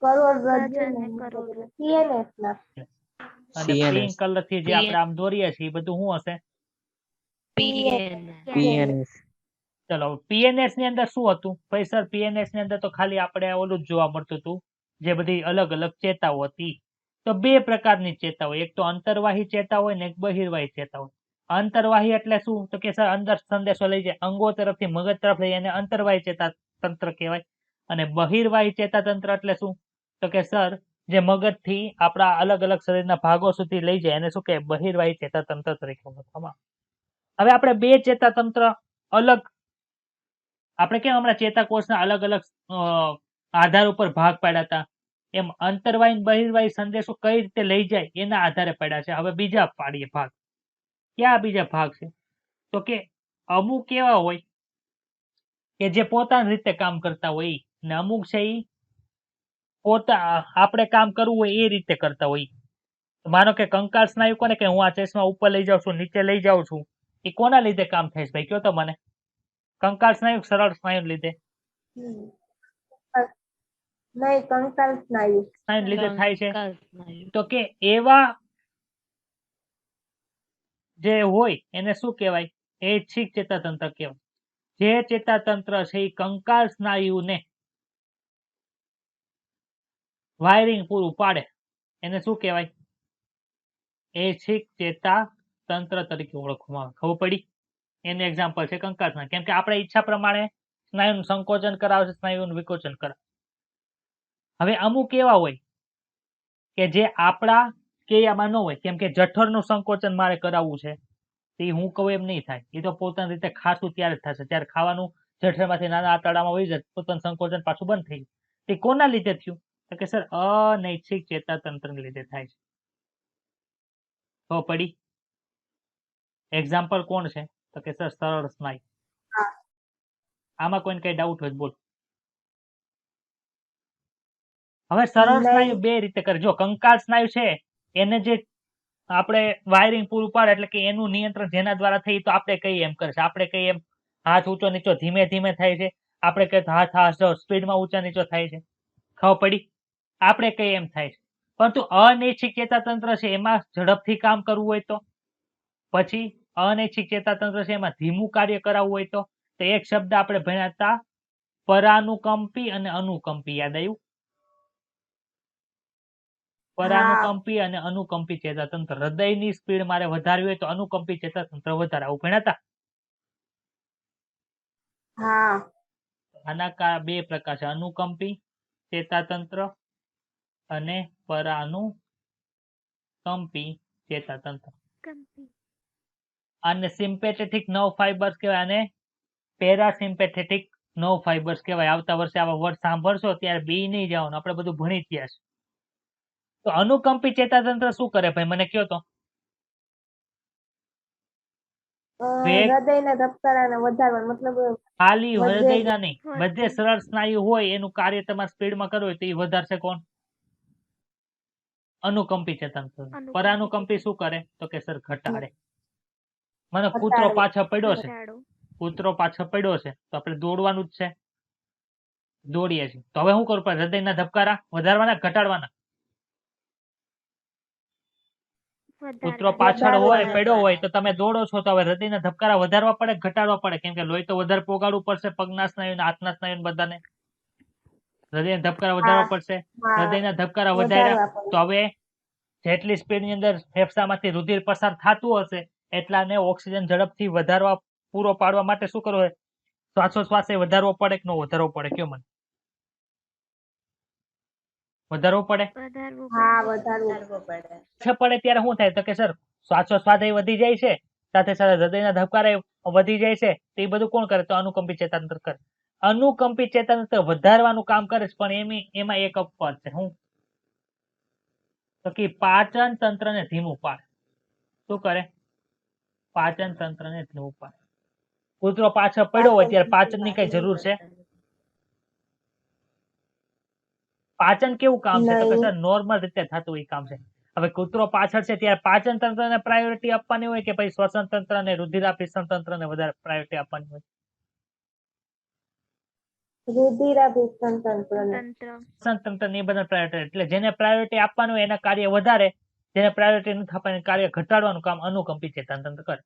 કરોડરજ્જુ રજ અને ને કરોડરજ્જુ. CNS ના. અને CNS. પિંક કલર થી જે આપણે આમ દોરીએ છીએ એ બધું શું હશે? PN. ચલો પીએનએસ ની અંદર શું હતું ભાઈ સર? પીએનએસ ની અંદર તો ખાલી આપણે ઓલું જ જોવા મળતું હતું, જે બધી અલગ અલગ ચેતાઓ હતી. તો બે પ્રકારની ચેતા હોય, એક તો અંતરવાહી ચેતા હોય ને એક બહિર્વાહી ચેતા હોય. અંતરવાહી એટલે શું? તો કે સર અંદર સંદેશો લઈ જાય અંગો તરફથી મગજ તરફ લઈ જાય એને અંતરવાહી ચેતા તંત્ર કહેવાય. અને બહિર્વાહી ચેતા તંત્ર એટલે શું? તો કે સર જે મગજ થી આપણા અલગ અલગ શરીરના ભાગો સુધી લઈ જાય એને શું કહેવાય? બહિર્વાહી ચેતા તંત્ર તરીકે ઓળખવામાં. હવે આપણે બે ચેતા તંત્ર અલગ, આપણે કેમ હમણાં ચેતાકોષના અલગ અલગ આધાર ઉપર ભાગ પાડ્યા હતા, એમ અંતરવાહી બહિર્વાહી સંદેશો કઈ રીતે લઈ જાય એના આધારે પડ્યા છે. હવે બીજા પાડીએ ભાગ. ક્યાં બીજા ભાગ છે? તો કે અમુક એવા હોય કે જે પોતાની રીતે કામ કરતા હોય ને અમુક છે એ આપણે કામ કરવું હોય એ રીતે કરતા હોય. માનો કે કંકાલ સ્નાયુ કોને કે હું આ ચશ્મા ઉપર લઈ જાઉં છું, નીચે લઈ જાઉં છું, એ કોના લીધે કામ થાય છે ભાઈ? કયો તો મને. કંકાલ સ્નાયુ સરળ સ્નાયુ લીધે? નહીં, કંકાલ સ્નાયુ. સ્નાયુ લીધે થાય છે. કંકાલ સ્નાયુ. તો કે એવા જે હોય એને શું કહેવાય? ઐચ્છિક ચેતાતંત્ર કહેવાય. જે ચેતાતંત્ર છે એ કંકાલ સ્નાયુને વાયરિંગ પૂરું પાડે એને શું કહેવાય? ઐચ્છિક ચેતાતંત્ર તરીકે ઓળખવામાં આવે. ખબર પડી? એનું એક્ઝામ્પલ છે કંકાલ સ્નાયુ. કેમ કે આપણે ઈચ્છા પ્રમાણે સ્નાયુનું સંકોચન કરાવે છે, સ્નાયુનું વિકોચન કરાવે. હવે અમુક એવા હોય કે જે આપણા ક્રિયામાં ન હોય, કેમ કે જઠરનું સંકોચન મારે કરાવવું છે, એ હું કહું એમ નહીં થાય. એ તો પોતાની રીતે ખાશું ત્યારે જ થશે, ત્યારે ખાવાનું જઠરમાંથી નાના આંતરડામાં વહી જાય, પોતાનું સંકોચન પાછું બંધ થઈ જાય. તે કોના લીધે થયું? તો કે સર અનૈચ્છિક ચેતાતંત્રને લીધે થાય છે. તો પડી એક્ઝામ્પલ કોણ છે? તો કે સર સરળ સ્નાયુ. આમાં કોઈને કઈ ડાઉટ હોય બોલ. હવે સરળ સ્નાયુ બે રીતે કરે. જો કંકાલ સ્નાયુ છે એને જે આપણે વાયરિંગ પૂરું પાડે એટલે કે એનું નિયંત્રણ જેના દ્વારા થઈ તો આપણે કહીએ એમ કરશે. આપણે કહીએ એમ હાથ ઊંચો નીચો ધીમે ધીમે થાય છે, આપણે કહીએ હાથ સ્પીડમાં ઊંચા નીચો થાય છે. ખબર પડી? આપણે કહીએ એમ થાય છે. પરંતુ અનૈચ્છિક ચેતાતંત્ર છે એમાં ઝડપથી કામ કરવું હોય તો, પછી અનૈચ્છિક ચેતાતંત્ર છે એમાં ધીમું કાર્ય કરાવવું હોય તો એક શબ્દ આપણે ભણ્યા હતા પરાનુકંપી અને અનુકંપી. યાદ આવ્યું? પરાનુકંપી અને અનુકંપી ચેતાતંત્ર. હૃદયની સ્પીડ મારે વધારવી હોય તો અનુકંપી ચેતાતંત્ર વધારે. આવું ભણ્યા હતા? હા. આના બે પ્રકાર છે, અનુકંપી ચેતાતંત્ર અને પરાનુકંપી ચેતાતંત્ર. આને સિમ્પેથેટિક નર્વ ફાઇબર્સ કહેવાય અને પેરાસિમ્પેથેટિક નર્વ ફાઇબર્સ કહેવાય. આવતા વર્ષે આવા વર્ડ સાંભળશો ત્યારે બી નહીં જવાનું, આપણે બધું ભણી જ ગયા છે. તો અનુકંપી ચેતાતંત્ર શું કરે ભાઈ? મને કયો તો. હૃદયના ધબકારાને વધારવા, મતલબ ખાલી હૃદયના નહીં, બધે સરળ સ્નાયુ હોય એનું કાર્ય તમારે સ્પીડમાં કરવું હોય તો એ વધારશે કોણ? અનુકંપી ચેતાતંત્ર. પરાનુકંપી શું કરે? તો કે સર ઘટાડે. મને કૂતરો પાછળ પડ્યો છે, કૂતરો પાછળ પડ્યો છે તો આપણે દોડવાનું જ છે, દોડીએ છીએ. તો હવે શું કરવું પડે? હૃદયના ધબકારા વધારવાના ઘટાડવાના? કૂતરો પાછળ હોય પડ્યો હોય તો તમે દોડો છો તો હવે હૃદયના ધબકારા વધારવા પડે ઘટાડવા પડે? કેમ કે લોહી તો વધારે પોગાડવું પડશે પગના સ્નાયુ હાથના સ્નાયુ બધાને. હૃદયના ધબકારા વધારવા પડશે. હૃદયના ધબકારા વધાર્યા તો હવે જેટલી સ્પીડ ની અંદર ફેફસામાંથી રુધિર પસાર થતું હશે એટલાને ઓક્સિજન ઝડપથી વધારવા પૂરો પાડવા માટે શું કરવું હોય? શ્વાસોશ્વાસ એ વધારવો પડે કે ન વધારવો પડે? કયો મને. વધારવો પડે? હા, વધારવું પડે. પડે ત્યારે શું થાય? તો કે સર શ્વાસોશ્વાસ એ વધી જાય છે, સાથે સાથે હૃદયના ધબકારા વધી જાય છે. તો એ બધું કોણ કરે? તો અનુકંપી ચેતાતંત્ર કરે. અનુકંપી ચેતાતંત્ર વધારવાનું કામ કરે છે, પણ એમાં એક અપવાદ છે. હું? તો કે પાચન તંત્રને ધીમું પાડે. શું કરે? પાચન તંત્રને ધીમું પાડે. કૂતરો પાછળ પડ્યો હોય ત્યારે પાચનની કઈ જરૂર છે? પાચન કેવું કામ છે? તો કે સર નોર્મલ રીતે થતું એ કામ છે. હવે કૂતરો પાછળ છે ત્યારે પાચન તંત્રને પ્રાયોરિટી આપવાની હોય કે પછી શ્વસન તંત્ર અને રુધિરાભિસરણ તંત્રને વધારે પ્રાયોરિટી આપવાની હોય? રુધિરાભિસરણ તંત્રને. શ્વસન તંત્રને એ બધા પ્રાયોરિટી. એટલે જેને પ્રાયોરિટી આપવાનું હોય એના કાર્ય વધારે જેને પ્રાયોરિટી નથી આપવાની કાર્ય ઘટાડવાનું કામ અનુકંપી ચેતાતંત્ર કરે.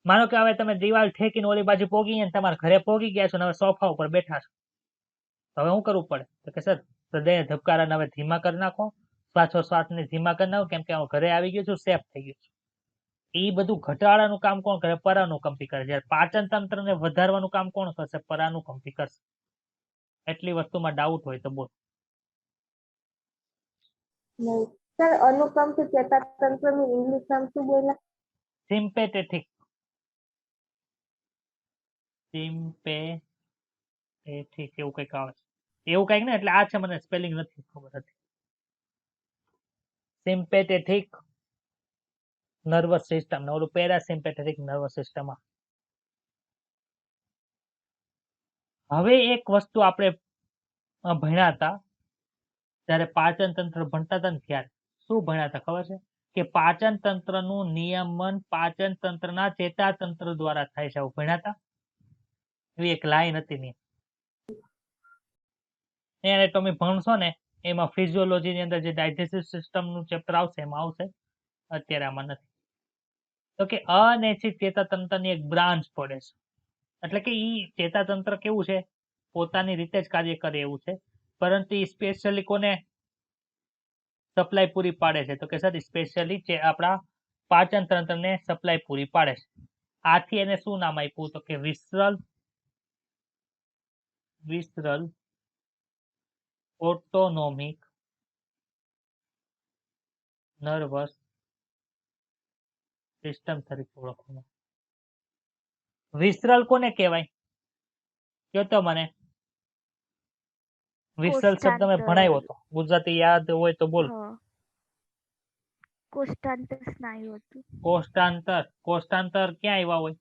માનો કે હવે તમે દિવાલ ઠેકીને ઓલી બાજુ પોગી ગયા ને તમારા ઘરે પોગી ગયા છો ને હવે સોફા ઉપર બેઠા છો, તો હવે શું કરવું પડે? તો કે સર હૃદય ધબકારાને હવે ધીમા કરી નાખો, શ્વાસોશ્વાસને ધીમા કરી નાખો, કેમ કે હું ઘરે આવી ગયો છું, સેફ થઈ ગયું છું. એ બધું ઘટાડાનું કામ કોણ કરે? પરાનુકંપી કરે. જ્યારે પાચન તંત્રને વધારવાનું કામ કોણ કરશે? પરાનુકંપી કરશે. એટલી વસ્તુમાં ડાઉટ હોય તો બોલ. નહીં સર, અનુકંપી ચેતાતંત્રનું ઇંગ્લિશ નામ શું બોલ્યા? સિમ્પેથેટિક. સિમ્પેથેટિક એવું કંઈક આવે છે. એવું કંઈક ને, એટલે આ છે, મને સ્પેલિંગ નથી ખબર હતી. સિમ્પેથેટિક નર્વસ સિસ્ટમ ને ઓલું પેરાસિમ્પેથેટિક નર્વસ સિસ્ટમ. હવે એક વસ્તુ આપણે ભણ્યા હતા જ્યારે પાચન તંત્ર ભણતા હતા ને, ત્યારે શું ભણ્યા હતા ખબર છે? કે પાચન તંત્રનું નિયમન પાચન તંત્રના ચેતાતંત્ર દ્વારા થાય છે. આવું ભણ્યા હતા. એવી એક લાઈન હતી ને, એને તમે ભણશો ને એમાં ફિઝિયોલોજી ની અંદર જે ડાયજેસ્ટિવ સિસ્ટમ નું ચેપ્ટર આવશે એમાં આવશે, અત્યારે આમાં નથી. તો કે અનૈચ્છિક ચેતાતંત્રની એક બ્રાન્ચ પડે છે. એટલે કે ઈ ચેતાતંત્ર કેવું છે? પોતાની રીતે જ કાર્ય કરે એવું છે, પરંતુ એ સ્પેશિયલી કોને સપ્લાય પૂરી પાડે છે? તો કે સર સ્પેશિયલી આપણા પાચન તંત્રને સપ્લાય પૂરી પાડે છે. આથી એને શું નામ આપ્યું? તો કે વિસરલ ઓટોનોમિક નર્વસ સિસ્ટમ તરીકે ઓળખવામાં. વિસરલ કોને કહેવાય? કયો તો મને. વિસરલ શબ્દ મેં ભણાવ્યો હતો, ગુજરાતી યાદ હોય તો બોલ. કોષ્ટાંતર સ્નાયુ હતું. કોષ્ટાંતર ક્યાં આવ્યા હોય?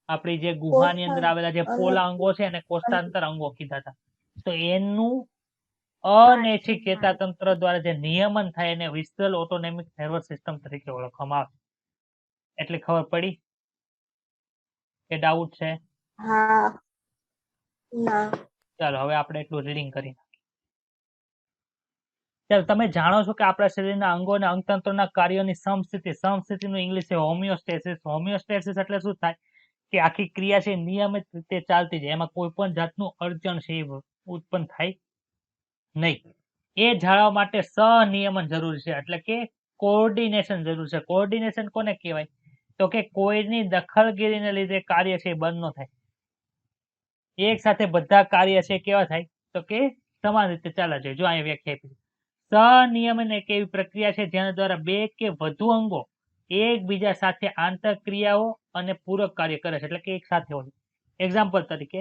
આપણી જે ગુહાની અંદર આવેલા જે પોલા અંગો છે એને કોષ્ટાંતર અંગો કીધા હતા. તો એનું અનૈચ્છિક ચેતાતંત્ર દ્વારા જે નિયમન થાય એને વિસરલ ઓટોનોમિક નર્વસ સિસ્ટમ તરીકે ઓળખવામાં આવે. એટલે ખબર પડી કે ડાઉટ છે? હા. ના. ચાલો હવે આપણે એટલું રીડિંગ કરી નાખીએ. ચાલો, તમે જાણો છો કે આપણા શરીરના અંગો અને અંગતંત્રના કાર્યોની સમસ્થિતિનું ઇંગ્લિશ છે હોમિયોસ્ટેસિસ. હોમિયોસ્ટેસિસ એટલે શું થાય? કે આખી ક્રિયા છે નિયમિત રીતે ચાલતી જાય, એમાં કોઈ પણ જાતનું અડચણ છે ઉત્પન્ન થાય નહીં. એ જાળવવા માટે સનિયમન જરૂરી છે, એટલે કે કોઓર્ડિનેશન જરૂર છે. કોઓર્ડિનેશન કોને કહેવાય? તો કે કોઈની દખલગીરીને લીધે કાર્ય છે એ બંધ ન થાય. એક સાથે બધા કાર્ય છે કેવા થાય? તો કે સમાન રીતે ચાલવા જોઈએ. જો અહીંયા વ્યાખ્યા આપી. સનિયમન એક એવી પ્રક્રિયા છે જેના દ્વારા બે કે વધુ અંગો એકબીજા સાથે આંતરક્રિયાઓ અને પૂરક કાર્ય કરે છે, એટલે કે એક સાથે હોય. એક્ઝામ્પલ તરીકે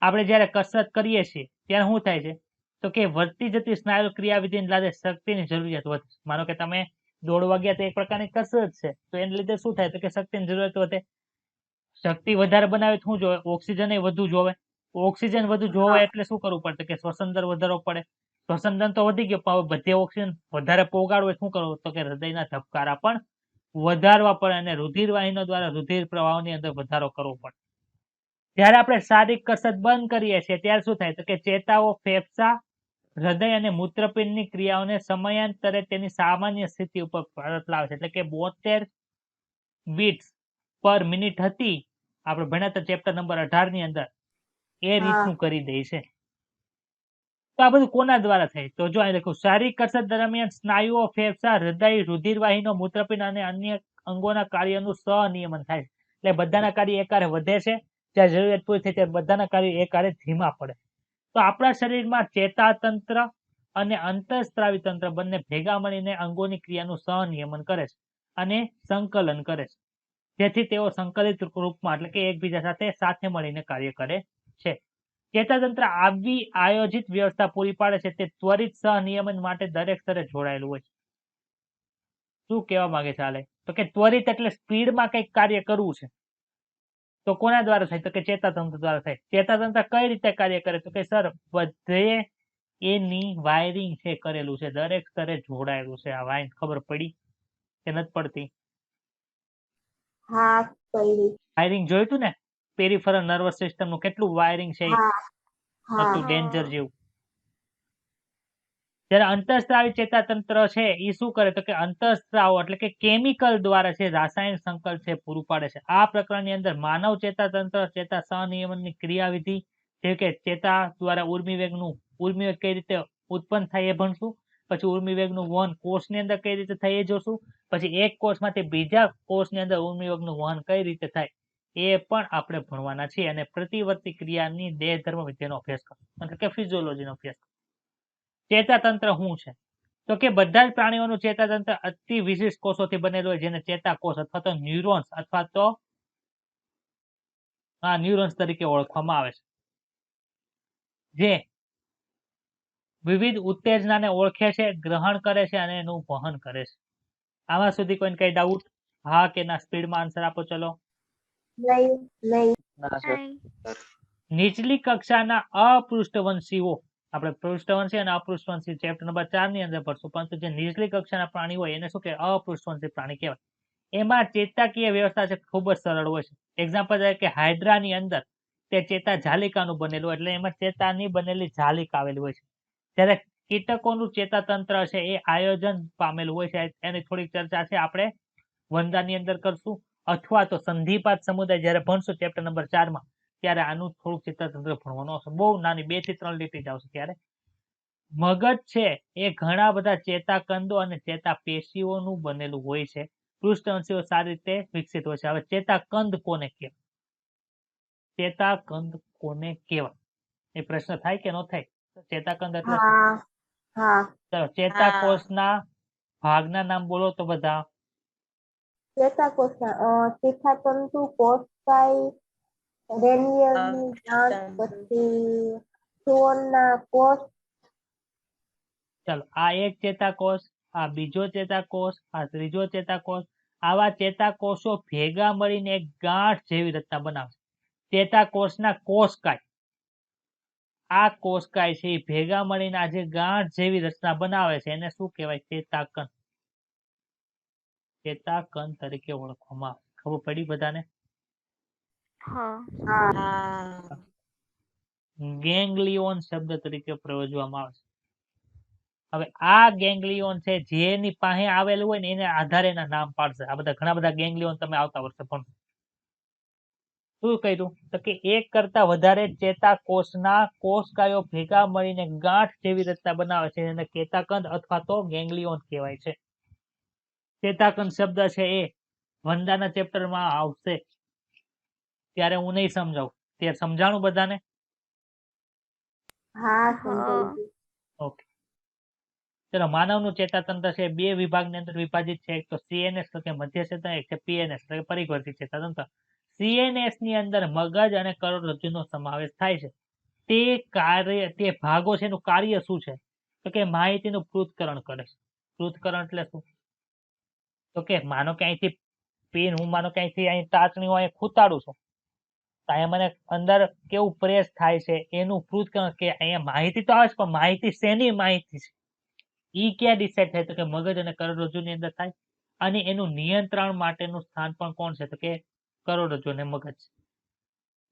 આપણે જ્યારે કસરત કરીએ છીએ ત્યારે શું થાય છે? તો કે વધતી જતી સ્નાયુ ક્રિયાવિધિને લીધે શક્તિની જરૂરિયાત વધે. માનો કે તમે દોડવા ગયા તો એક પ્રકારની કસરત છે, તો એને લીધે શું થાય? તો કે શક્તિની જરૂરિયાત વધે. શક્તિ વધારે બનાવે શું જોવે? ઓક્સિજન વધુ જોવે. ઓક્સિજન વધુ જોવે એટલે શું કરવું પડે? કે શ્વસન દર વધારવો પડે. શ્વસન દર તો વધી ગયો, પણ બધે ઓક્સિજન વધારે પોગાડવું શું કરવું? તો કે હૃદયના ધબકારા પણ વધારવા પડે અને રુધિરવાહિનીઓ દ્વારા રુધિર પ્રવાહની અંદર વધારો કરવો પડે. જ્યારે આપણે શારીરિક કસરત બંધ કરીએ છીએ ત્યારે શું થાય? તો કે ચેતાઓ ફેફસા, હૃદય અને મૂત્રપિંડની ક્રિયાઓને સમયાંતરે તેની સામાન્ય સ્થિતિ ઉપર પરત લાવે છે. એટલે કે 72 બીટ્સ પર મિનિટ હતી આપણે ભણ્યા હતા ચેપ્ટર નંબર 18 ની અંદર, એ રીતનું કરી દે છે. તો આ બધું કોના દ્વારા થાય? તો જો અહીં લખ્યું શારીરિક કસરત દરમિયાન સ્નાયુઓ, ફેફસા, હૃદય, રુધિરવાહિનીઓ, મૂત્રપિંડ અને અન્ય અંગોના કાર્યનું સનિયમન થાય. એટલે બધાના કાર્ય એકારે વધે છે, જ્યાં જરૂરિયાત પૂરી થઈ ત્યારે બધાના કાર્ય એકારે ધીમા પડે. તો આપણા શરીરમાં ચેતાતંત્ર અને અંતઃસ્ત્રાવી તંત્ર બંને ભેગા મળીને અંગોની ક્રિયાનું સનિયમન કરે છે અને સંકલન કરે છે, જેથી તેઓ સંકલિત રૂપમાં એટલે કે એકબીજા સાથે મળીને કાર્ય કરે છે. ચેતાતંત્ર આવી આયોજિત વ્યવસ્થા પૂરી પાડે છે તે ત્વરિત સહનિયમન માટે દરેક સ્તરે જોડાયેલું હોય છે. શું કહેવા માંગે છે? તો કે ત્વરિત એટલે સ્પીડમાં કંઈક કાર્ય કરવું છે તો કોના દ્વારા થાય? તો કે ચેતાતંત્ર દ્વારા થાય. ચેતાતંત્ર કઈ રીતે કાર્ય કરે? તો કે સર બધે એની વાયરિંગ છે કરેલું છે, દરેક સ્તરે જોડાયેલું છે. આ વાયર ખબર પડી કે નથી પડતી? હા, પડી. વાયરિંગ જોયું તું ને પેરિફેરલ નર્વસ સિસ્ટમ નું કેટલું વાયરિંગ છે હતું, ડેન્જર જેવું. જ્યારે અંતઃસ્ત્રાવી ચેતાતંત્ર છે એ શું કરે તો કે અંતઃસ્ત્રાવો એટલે કે કેમિકલ દ્વારા છે રાસાયણિક સંકલ્પ છે પૂરું પાડે છે. આ પ્રકરણની અંદર માનવ ચેતાતંત્ર ચેતા સહનિયમનની ક્રિયાવિધિ જેવી કે ચેતા દ્વારા ઉર્મિવેગનું ઉર્મિવેગ કઈ રીતે ઉત્પન્ન થાય એ ભણશું. પછી ઉર્મિવેગનું વહન કોષની અંદર કઈ રીતે થાય એ જોશું. પછી એક કોષમાંથી બીજા કોષની અંદર ઉર્મિવેગનું વહન કઈ રીતે થાય એ પણ આપણે ભણવાના છીએ. અને પ્રતિવર્તી ક્રિયાની દેહધર્મ વિદ્યાનો અભ્યાસ કરવો એટલે કે ફિઝિયોલોજીનો અભ્યાસ કરવો. ચેતાતંત્ર શું છે તો કે બધા જ પ્રાણીઓનું ચેતાતંત્ર અતિ વિશિષ્ટ કોષોથી બનેલું હોય જેને ચેતાકોષ અથવા તો ન્યુરોન્સ અથવા તો ન્યુરોન્સ તરીકે ઓળખવામાં આવે છે, જે વિવિધ ઉત્તેજનાને ઓળખે છે, ગ્રહણ કરે છે અને એનું વહન કરે છે. આમાં સુધી કોઈને કઈ ડાઉટ? હા કે ના? સ્પીડમાં આન્સર આપો ચલો. નહીં નહીં નહીં. નીચલી કક્ષાના અપૃષ્ઠવંશીઓ, આપણે પૃષ્ઠવંશી અને અપૃષ્ઠવંશી ચેપ્ટર નંબર 4 ની અંદર ભણશું, પરંતુ જે નીચલી કક્ષાના પ્રાણી હોય એને શું કહેવાય? અપૃષ્ઠવંશી પ્રાણી કહેવાય. એમાં ચેતાકીય વ્યવસ્થા છે ખૂબ જ સરળ હોય છે. એક્ઝામ્પલ તરીકે કે હાઇડ્રાની અંદર તે ચેતા જાલિકાનું બનેલું હોય એટલે એમાં ચેતાની બનેલી જાલિકા આવેલી હોય છે. જ્યારે કીટકોનું ચેતાતંત્ર છે એ આયોજન પામેલું હોય છે. એની થોડીક ચર્ચા છે આપણે વંદાની અંદર કરશું, અથવા તો સંધિપાત સમુદાય જ્યારે ભણશું ચેપ્ટર નંબર 4 માં ત્યારે આનું થોડુંક ચેતાતંત્ર ભણવાનું આવશે. બહુ નાની 2 થી 3 લીટી જ આવશે. ત્યારે મગજ છે એ ઘણા બધા ચેતાકંદો અને ચેતાપેશીઓનું બનેલું હોય છે. પૃષ્ઠવંશીઓ સારી રીતે વિકસિત હોય છે. હવે ચેતાકંદ કોને કહેવાય? ચેતાકંદ કોને કહેવાય એ પ્રશ્ન થાય કે ન થાય? ચેતાકંદ એટલે શું? હા હા ચલો ચેતાકોષના ભાગના નામ બોલો તો બધા. ચેતાકોષના ચેતાતંતુ, કોષકાય, રેડિયલની ગાંઠ, પછી સુવર્ણના કોષ. ચાલો આ એક ચેતાકોષ, આ બીજો ચેતાકોષ, આ ત્રીજો ચેતાકોષ. આવા ચેતાકોષો ભેગા મળીને એક ગાંઠ જેવી રચના બનાવે. ચેતાકોષના કોષકાય, આ કોષકાય છે એ ભેગા મળીને આ જે ગાંઠ જેવી રચના બનાવે છે એને શું કહેવાય? ચેતાકંદ. ચેતાકંદ તરીકે ઓળખવામાં આવે. ખબર પડી બધાને? હા. ગેંગ્લિયોન શબ્દ તરીકે પ્રયોજવામાં આવે છે. હવે આ ગેંગ્લિયોન છે જેની પાસે આવેલું હોય ને એને આધારે એના નામ પાડશે. આ બધા ઘણા બધા ગેંગ્લિયોન તમે આવતા વર્ષે પણ શું કર્યું તો કે એક કરતા વધારે ચેતાકોષના કોષકાયો ભેગા મળીને ગાંઠ જેવી રચના બનાવે છે એને ચેતાકંદ અથવા તો ગેંગ્લિયોન કહેવાય છે. ચેતાકંદ શબ્દ છે એ વંદાના ચેપ્ટરમાં આવશે ત્યારે હું નહીં સમજાવું. ત્યારે સમજાણું બધાને? હા સમજાઈ ગયું. ઓકે ચલો માનવનું ચેતાતંત્ર છે બે વિભાગની અંદર વિભાજિત છે. એક તો CNS એટલે કે મધ્ય ચેતા, એક છે PNS એટલે કે પરિવર્તી ચેતાતંત્ર. CNS ની અંદર મગજ અને કરોડરજ્જુનો સમાવેશ થાય છે. તે ભાગો છે એનું કાર્ય શું છે તો કે માહિતીનું પૃથ્થકરણ કરે છે. પૃથ્થકરણ એટલે શું તો કે માનો કે અહીંથી પેન હું માનો કે અહીંથી અહીં તાતણી હું અહીં ખૂતાડું છું તો અહીંયા મને અંદર કેવું પ્રેસ થાય છે એનું પૃથ્થકરણ કે અહીંયા માહિતી તો આવે છે પણ માહિતી શેની માહિતી છે ઈ ક્યાં ડિસાઇડ થાય તો કે મગજ અને કરોડરજ્જુની અંદર થાય. અને એનું નિયંત્રણ માટેનું સ્થાન પણ કોણ છે તો કે કરોડરજ્જુ અને મગજ.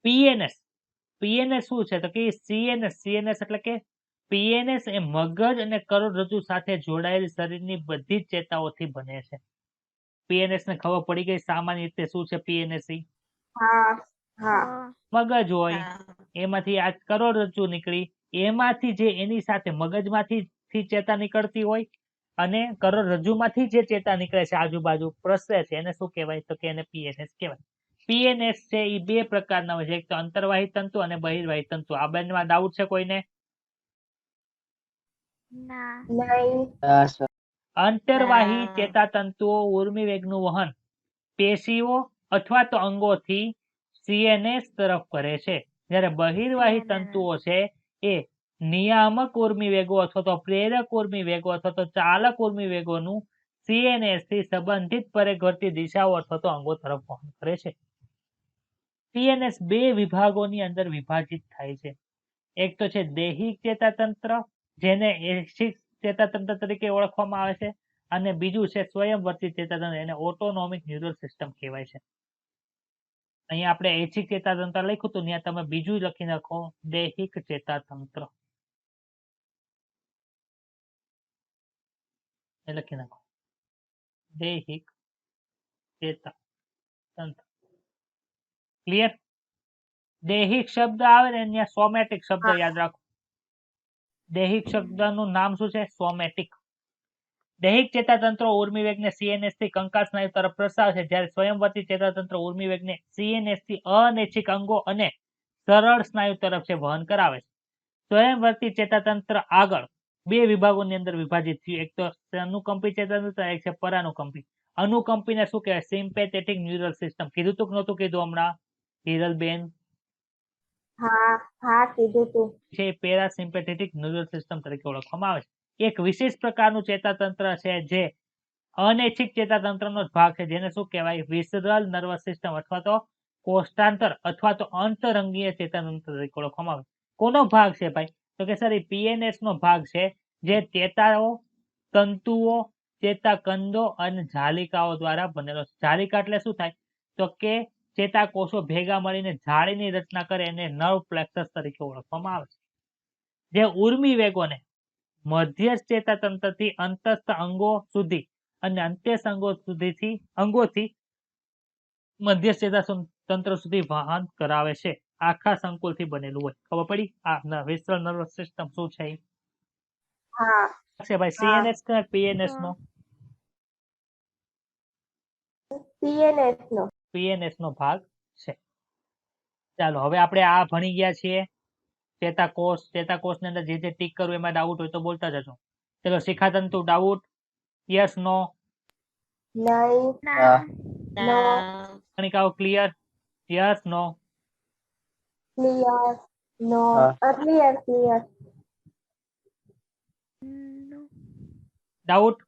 PNS શું છે તો કે CNS એટલે કે PNS એ મગજ અને કરોડરજ્જુ સાથે જોડાયેલી શરીરની બધી જ ચેતાઓથી બને છે. PNS ને ખબર પડી ગઈ સામાન્ય રીતે શું છે PNS? હા હા મગજ હોય એમાંથી આ કરોડરજ્જુ નીકળી એમાંથી જે એની સાથે મગજમાંથી ચેતા નીકળતી હોય અને કરોડરજ્જુમાંથી જે ચેતા નીકળે છે આજુબાજુ પ્રસરે છે એને શું કહેવાય તો કે એને PNS કહેવાય. PNS છે એ બે પ્રકારના હોય છે, એક તો અંતર્વાહી તંતુ અને બહિર્વાહી તંતુ. આ બંનેમાં ડાઉટ છે કોઈને? ના. નહીં અંતર્વાહી ચેતાતંતુઓ ઉર્મિવેગનું વહન પેશીઓ અથવા તો અંગોથી CNS તરફ કરે છે. જ્યારે બહિર્વાહી તંતુઓ છે એ નિયામક ઉર્મિવેગો અથવા તો પ્રેરક ઉર્મિવેગો અથવા તો ચાલક ઉર્મિવેગોનું CNS થી સંબંધિત પરિવર્તી દિશાઓ અથવા તો અંગો તરફ વહન કરે છે. CNS બે વિભાગોની અંદર વિભાજિત થાય છે. એક તો છે દૈહિક ચેતાતંત્ર જેને એક્ષિક ચેતાતંત્ર તરીકે ઓળખવામાં આવે છે અને બીજું છે સ્વયંવર્તી ચેતાતંત્ર એને ઓટોનોમિક ન્યુરલ સિસ્ટમ કહેવાય છે. અહીંયા આપણે ઐચ્છિક ચેતાતંત્ર લખ્યું હતું ત્યાં તમે બીજું લખી નાખો દૈહિક ચેતાતંત્ર. એ લખી નાખો. દૈહિક ચેતા તંત્ર. ક્લિયર? દૈહિક શબ્દ આવે ને ત્યાં સોમેટિક શબ્દ હા. યાદ રાખો. દૈહિક શબ્દનું નામ શું છે? સોમેટિક. દૈહિક ચેતાતંત્ર ઉર્મી વેગને સીએનએસ થી કંકાલ સ્નાયુ તરફ પ્રસારે છે, જ્યારે સ્વયંવર્તી ચેતાતંત્ર ઉર્મી વેગને સીએનએસ થી અનૈચ્છિક અંગો અને સરળ સ્નાયુ તરફ છે વહન કરાવે છે. સ્વયંવર્તી ચેતાતંત્ર આગળ બે વિભાગોની અંદર વિભાજિત થયું. એક તો અનુકંપી ચેતાતંત્ર, એક છે પરાનુકંપી. અનુકંપીને શું કહેવાય? Sympathetic neural system. કીધું તું કે નહોતું કીધું હમણાં હિરલબેન? હા કીધું તું. છે પેરાસિમ્પેથેટિક ન્યુરલ સિસ્ટમ તરીકે ઓળખવામાં આવે છે. એક વિશેષ પ્રકારનું ચેતાતંત્ર છે જે અનૈચ્છિક ચેતાતંત્રનો જ ભાગ છે, જેને શું કહેવાય? વિસરલ નર્વસ સિસ્ટમ અથવા તો કોષ્ટાંતર અથવા તો અંતરંગીય ચેતાતંત્ર તરીકે ઓળખવામાં આવે છે. કોનો ભાગ છે ભાઈ? તો કે સર પીએનએસ નો ભાગ છે, જે ચેતાઓ, તંતુઓ, ચેતાકંદો અને જાલિકાઓ દ્વારા બનેલો છે. જાલિકા એટલે શું થાય? તો કે ચેતાકોષો ભેગા મળીને જાળીની રચના કરે એને નર્વ પ્લેક્સસ તરીકે ઓળખવામાં આવે છે. જે ઉર્મી વેગોને મધ્યસ્થ ચેતાતંત્રથી અંતસ્થ અંગો સુધી અને અંત્યસ્થ અંગોથી મધ્યસ્થ ચેતાતંત્ર સુધી વહન કરાવે છે. આખા સંકુલથી બનેલું હોય. ખબર પડી? આ વિસ્તરણ નર્વસ સિસ્ટમ શું છે? હા છે ભાઈ સીએનએસ કે પીએનએસ નો? પીએનએસ નો ભાગ છે. ચાલો હવે આપણે આ ભણી ગયા છીએ ચેતાકોષની અંદર જે ટીક કરવું એમાં ડાઉટ હોય તો બોલતા જજો. ચલો શિખાતંતુ ડાઉટ? Yes no? નહીં. ના. કણિકાઓ clear? Yes no? Clear. No. Clear. Doubt?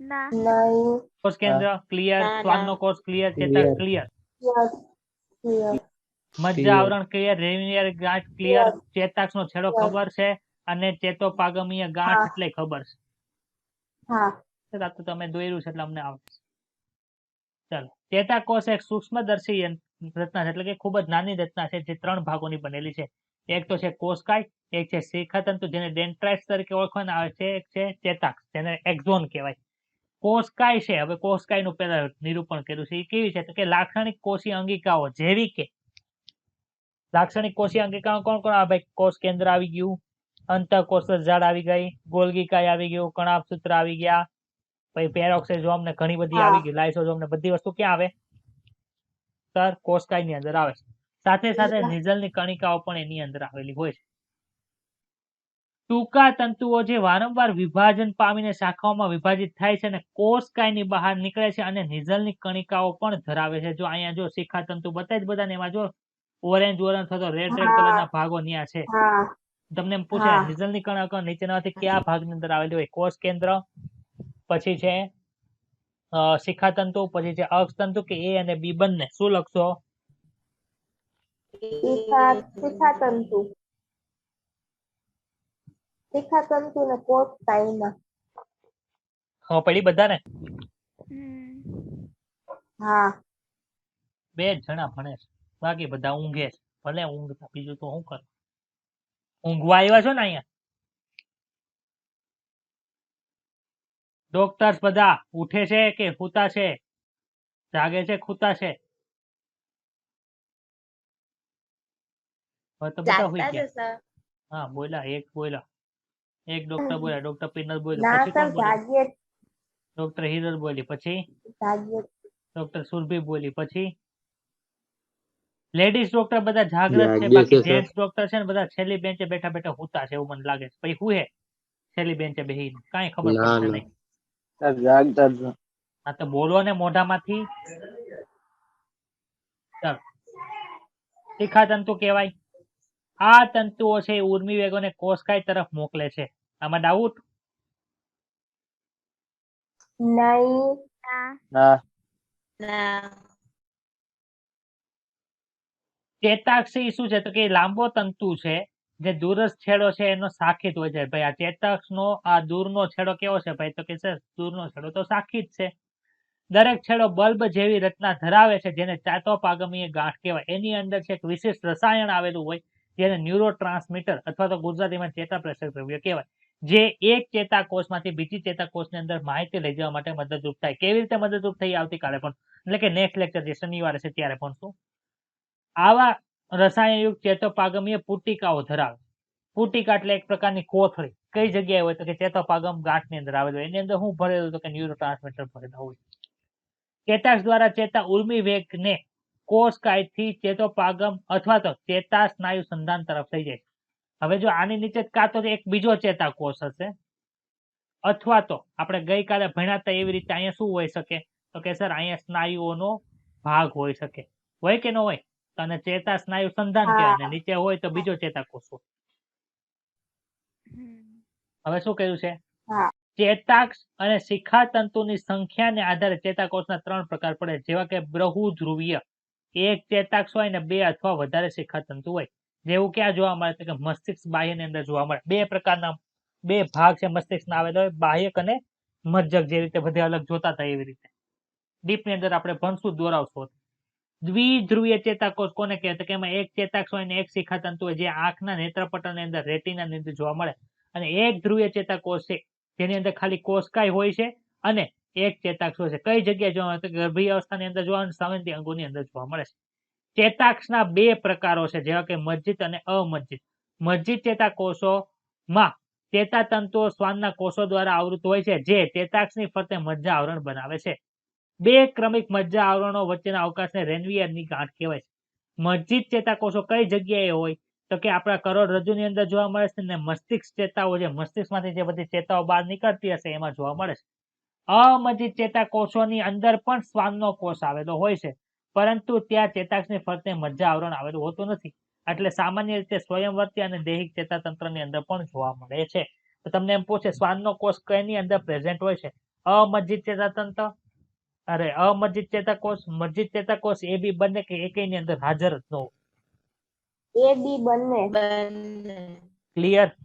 ના. નહીં. કોષ કેન્દ્ર ક્લિયર? ના, શ્વાનનો ના. કોષ ક્લિયર? ચેતા Clear. ક્લિયર? યસ. ક્લિયર. મજ્જા આવરણ ક્લિયર? રેનિયર ગાંઠ ક્લિયર? Yes. ચેતાક્ષનો છેડો Yes. ખબર છે અને ચેતોપાગમીય ગાંઠ હા. એટલે ખબર હા છે. આ તો તમે દોર્યું છે એટલે અમને આવડે છે. ચાલો ચેતાકોષ એક સૂક્ષ્મદર્શી રચના છે, એટલે કે ખૂબ જ નાની રચના છે, જે 3 ભાગોની બનેલી છે. એક તો છે કોષકાય, એક છે શિખાતંતુ જેને ડેન્ડ્રાઇટ્સ તરીકે ઓળખવામાં આવે છે, એક છે ચેતાક્ષ જેને એક્ઝોન કહેવાય. કોષકાય છે, હવે કોષકાયનું પહેલા નિરૂપણ કર્યું છે. એ કેવી છે? તો કે લાક્ષણિક કોષીય અંગિકાઓ જેવી કે લાક્ષણિક કોષીય અંગિકાઓ કોણ કોણ આવે? ભાઈ કોષ કેન્દ્ર આવી ગયું, અંતઃકોષ ઝાડ આવી ગઈ, ગોલ્ગીકાય આવી ગયું, કણાભસૂત્ર આવી ગયા, પછી પેરોક્સોઝોમ ને ઘણી બધી હા. આવી ગઈ, લાઇસોઝોમ ને બધી વસ્તુ ક્યાં આવે? સર કોષકાયની અંદર આવે છે. સાથે સાથે નિઝલની કણિકાઓ પણ એની અંદર આવેલી હોય છે. ટૂંકા તંતુઓ જે વારંવાર વિભાજન પામીને શાખાઓમાં વિભાજિત થાય છે અને કોષકાયની બહાર નીકળે છે અને નિઝલની કણિકાઓ પણ ધરાવે છે. જો અહીંયા જો શિખાતંતુ બતાવી જ બધાને, એમાં જો ઓરેન્જ થતો રેડ કલરના ભાગો ન્યા છે. હા તમને એમ પૂછે હા. નિઝલની કણિકાઓ નીચેનામાંથી કયા ભાગની અંદર આવેલી હોય? કોષ કેન્દ્ર, પછી છે શિખાતંતુ, પછી છે અક્ષતંતુ કે એ અને બી બંને. શું લખશો? શિખાતંતુ ને કોષકાયમાં. ખબર પડી બધાને? હા 2 જણા ભણે છે, બાકી બધા ઊંઘે છે. ભલે ઊંઘતા, બીજું તો શું કરે? ઊંઘવા આવ્યા છો ને અહીંયા? ડોક્ટર્સ બધા ઉઠે છે કે સૂતા છે? જાગે છે, ખૂતા છે? હવે તો બધા હોઈ ગયા. હા બોલ્યા, એક બોલ્યા, એક ડોક્ટર બોલ્યા, ડોક્ટર પિનલ બોલ્યો, ના પછી સર કોણ બોલ્યું? જાગીએ ડોક્ટર હિરલ બોલી, પછી ડોક્ટર સુરભી બોલી, પછી લેડીઝ ડોક્ટર બધા જાગ્રત છે, જાગીએ બાકી છે, સર. જેન્ટ્સ ડોક્ટર છે ને બધા છેલ્લી બેન્ચે બેઠા બેઠા સૂતા છે એવું મને લાગે છે. પછી હુએ છેલ્લી બેન્ચે બેહીને, કાંઈ ખબર ના પડશે ના નહીં. હા તો બોલો ને મોઢામાંથી. ચાલો શિખાતંતુ કહેવાય. આ તંતુઓ છે એ ઉર્મી વેગોને કોષકાય તરફ મોકલે છે. આમાં ડાઉટ? નહીં. ચેતાક્ષી શું છે? તો કે લાંબો તંતુ છે, જે દૂરસ્થ છેડો છે એનો શાખિત હોય છે. ભાઈ આ ચેતાક્ષનો આ દૂરનો છેડો કેવો છે ભાઈ? તો કે સર દૂરનો છેડો તો શાખિત છે. દરેક છેડો બલ્બ જેવી રચના ધરાવે છે, જેને ચેતોપાગમીય ગાંઠ કહેવાય. એની અંદર છે એક વિશિષ્ટ રસાયણ આવેલું હોય, જેને ન્યુરોટ્રાન્સમીટર અથવા તો ગુજરાતીમાં ચેતાપ્રેષક દ્રવ્ય કહેવાય. જે એક ચેતાકોષમાંથી બીજી ચેતાકોષની અંદર માહિતી લઈ જવા માટે મદદરૂપ થાય. કેવી રીતે મદદરૂપ થઈ આવતીકાલે પણ એટલે કે નેક્સ્ટ લેક્ચર જે શનિવારે છે ત્યારે ભણશું. આવા રસાયણયુક્ત ચેતોપાગમીય પુટિકાઓ ધરાવે. પુટિકા એટલે એક પ્રકારની કોથળી. કઈ જગ્યાએ હોય તો કે ચેતોપાગમ ગાંઠની અંદર આવેલો હોય. એની અંદર શું ભરેલું તો કે ન્યુરોટ્રાન્સમીટર ભરેલા હોય. ચેતાક્ષ દ્વારા ચેતા ઉર્મી વેગને કોષકાયથી ચેતોપાગમ અથવા તો ચેતાસ્નાયુ સંધાન તરફ થઈ જાય. હવે જો આની નીચે કાં તો એક બીજો ચેતાકોષ હશે અથવા તો આપણે ગઈકાલે ભણ્યા હતા એવી રીતે અહીંયા શું હોઈ શકે તો કે સર અહીંયા સ્નાયુઓનો ભાગ હોઈ શકે. હોય કે ન હોય? તો આને ચેતાસ્નાયુ સંધાન કહેવાય અને નીચે હોય તો બીજો ચેતાકોષ હોય. હવે શું કહ્યું છે? હા. ચેતાક્ષ અને શિખાતંતુની સંખ્યાને આધારે ચેતાકોષના 3 પ્રકાર પડે, જેવા કે બહુધ્રુવીય, એક ચેતાક્ષ હોય ને 2 અથવા વધારે શિખાતંતુ હોય. જેવું ક્યાં જોવા મળે છે કે મસ્તિષ્ક બાહ્યની અંદર જોવા મળે. 2 પ્રકારના 2 ભાગ છે મસ્તિષ્કના આવેલા હોય, બાહ્યક અને મજ્જક, જે રીતે બધે અલગ જોતા હતા એવી રીતે. ડીપની અંદર આપણે ભણશું, દોરાવશું. દ્વિધ્રુવીય ચેતાકોષ કોને કહેવાય? તો કે એમાં એક ચેતાક્ષ હોય ને એક શિખાતંતુ હોય, જે આંખના નેત્રપટલની અંદર રેટિનાની અંદર જોવા મળે. અને એક ધ્રુવીય ચેતાકોષ છે જેની અંદર ખાલી કોષકાય હોય છે અને એક ચેતાક્ષ હોય છે. કઈ જગ્યાએ જોવા મળે? તો ગર્ભીય અવસ્થાની અંદર જોવા, સંવેદી અંગોની અંદર જોવા મળે છે. ચેતાક્ષના 2 પ્રકારો છે, જેવા કે મજ્જિત અને અમજ્જિત. મજ્જિત ચેતાકોષોમાં ચેતાતંતુઓ શ્વાનના કોષો દ્વારા આવૃત હોય છે, જે ચેતાક્ષની ફરતે મજ્જા આવરણ બનાવે છે. 2 ક્રમિક મજ્જા આવરણો વચ્ચેના અવકાશને રેનવીયરની ગાંઠ કહેવાય છે. મજ્જિત ચેતાકોષો કઈ જગ્યાએ હોય તો કે આપણા કરોડરજ્જુની અંદર જોવા મળે છે ને મસ્તિષ્ક ચેતાઓ, જે મસ્તિષ્કમાંથી જે બધી ચેતાઓ બહાર નીકળતી હશે એમાં જોવા મળે છે. અમજ્જિત ચેતાકોષોની અંદર પણ શ્વાનનો કોષ આવેલો હોય છે, પરંતુ ત્યાં ચેતાક્ષની ફરતે મજ્જા આવરણ આવેલું હોતું નથી. એટલે સામાન્ય રીતે સ્વયંવર્તી અને દૈહિક ચેતાતંત્રની અંદર પણ જોવા મળે છે. તો તમને એમ પૂછે શ્વાનનો કોષ કઈની અંદર પ્રેઝન્ટ હોય છે? અમજ્જિત ચેતાતંત્ર, અમજ્જિત ચેતાકોષ, મજ્જિત ચેતાકોષ, એ બી બંને કે એકની અંદર હાજર જ ન હોય. એ બી બંને. બંને. ક્લિયર?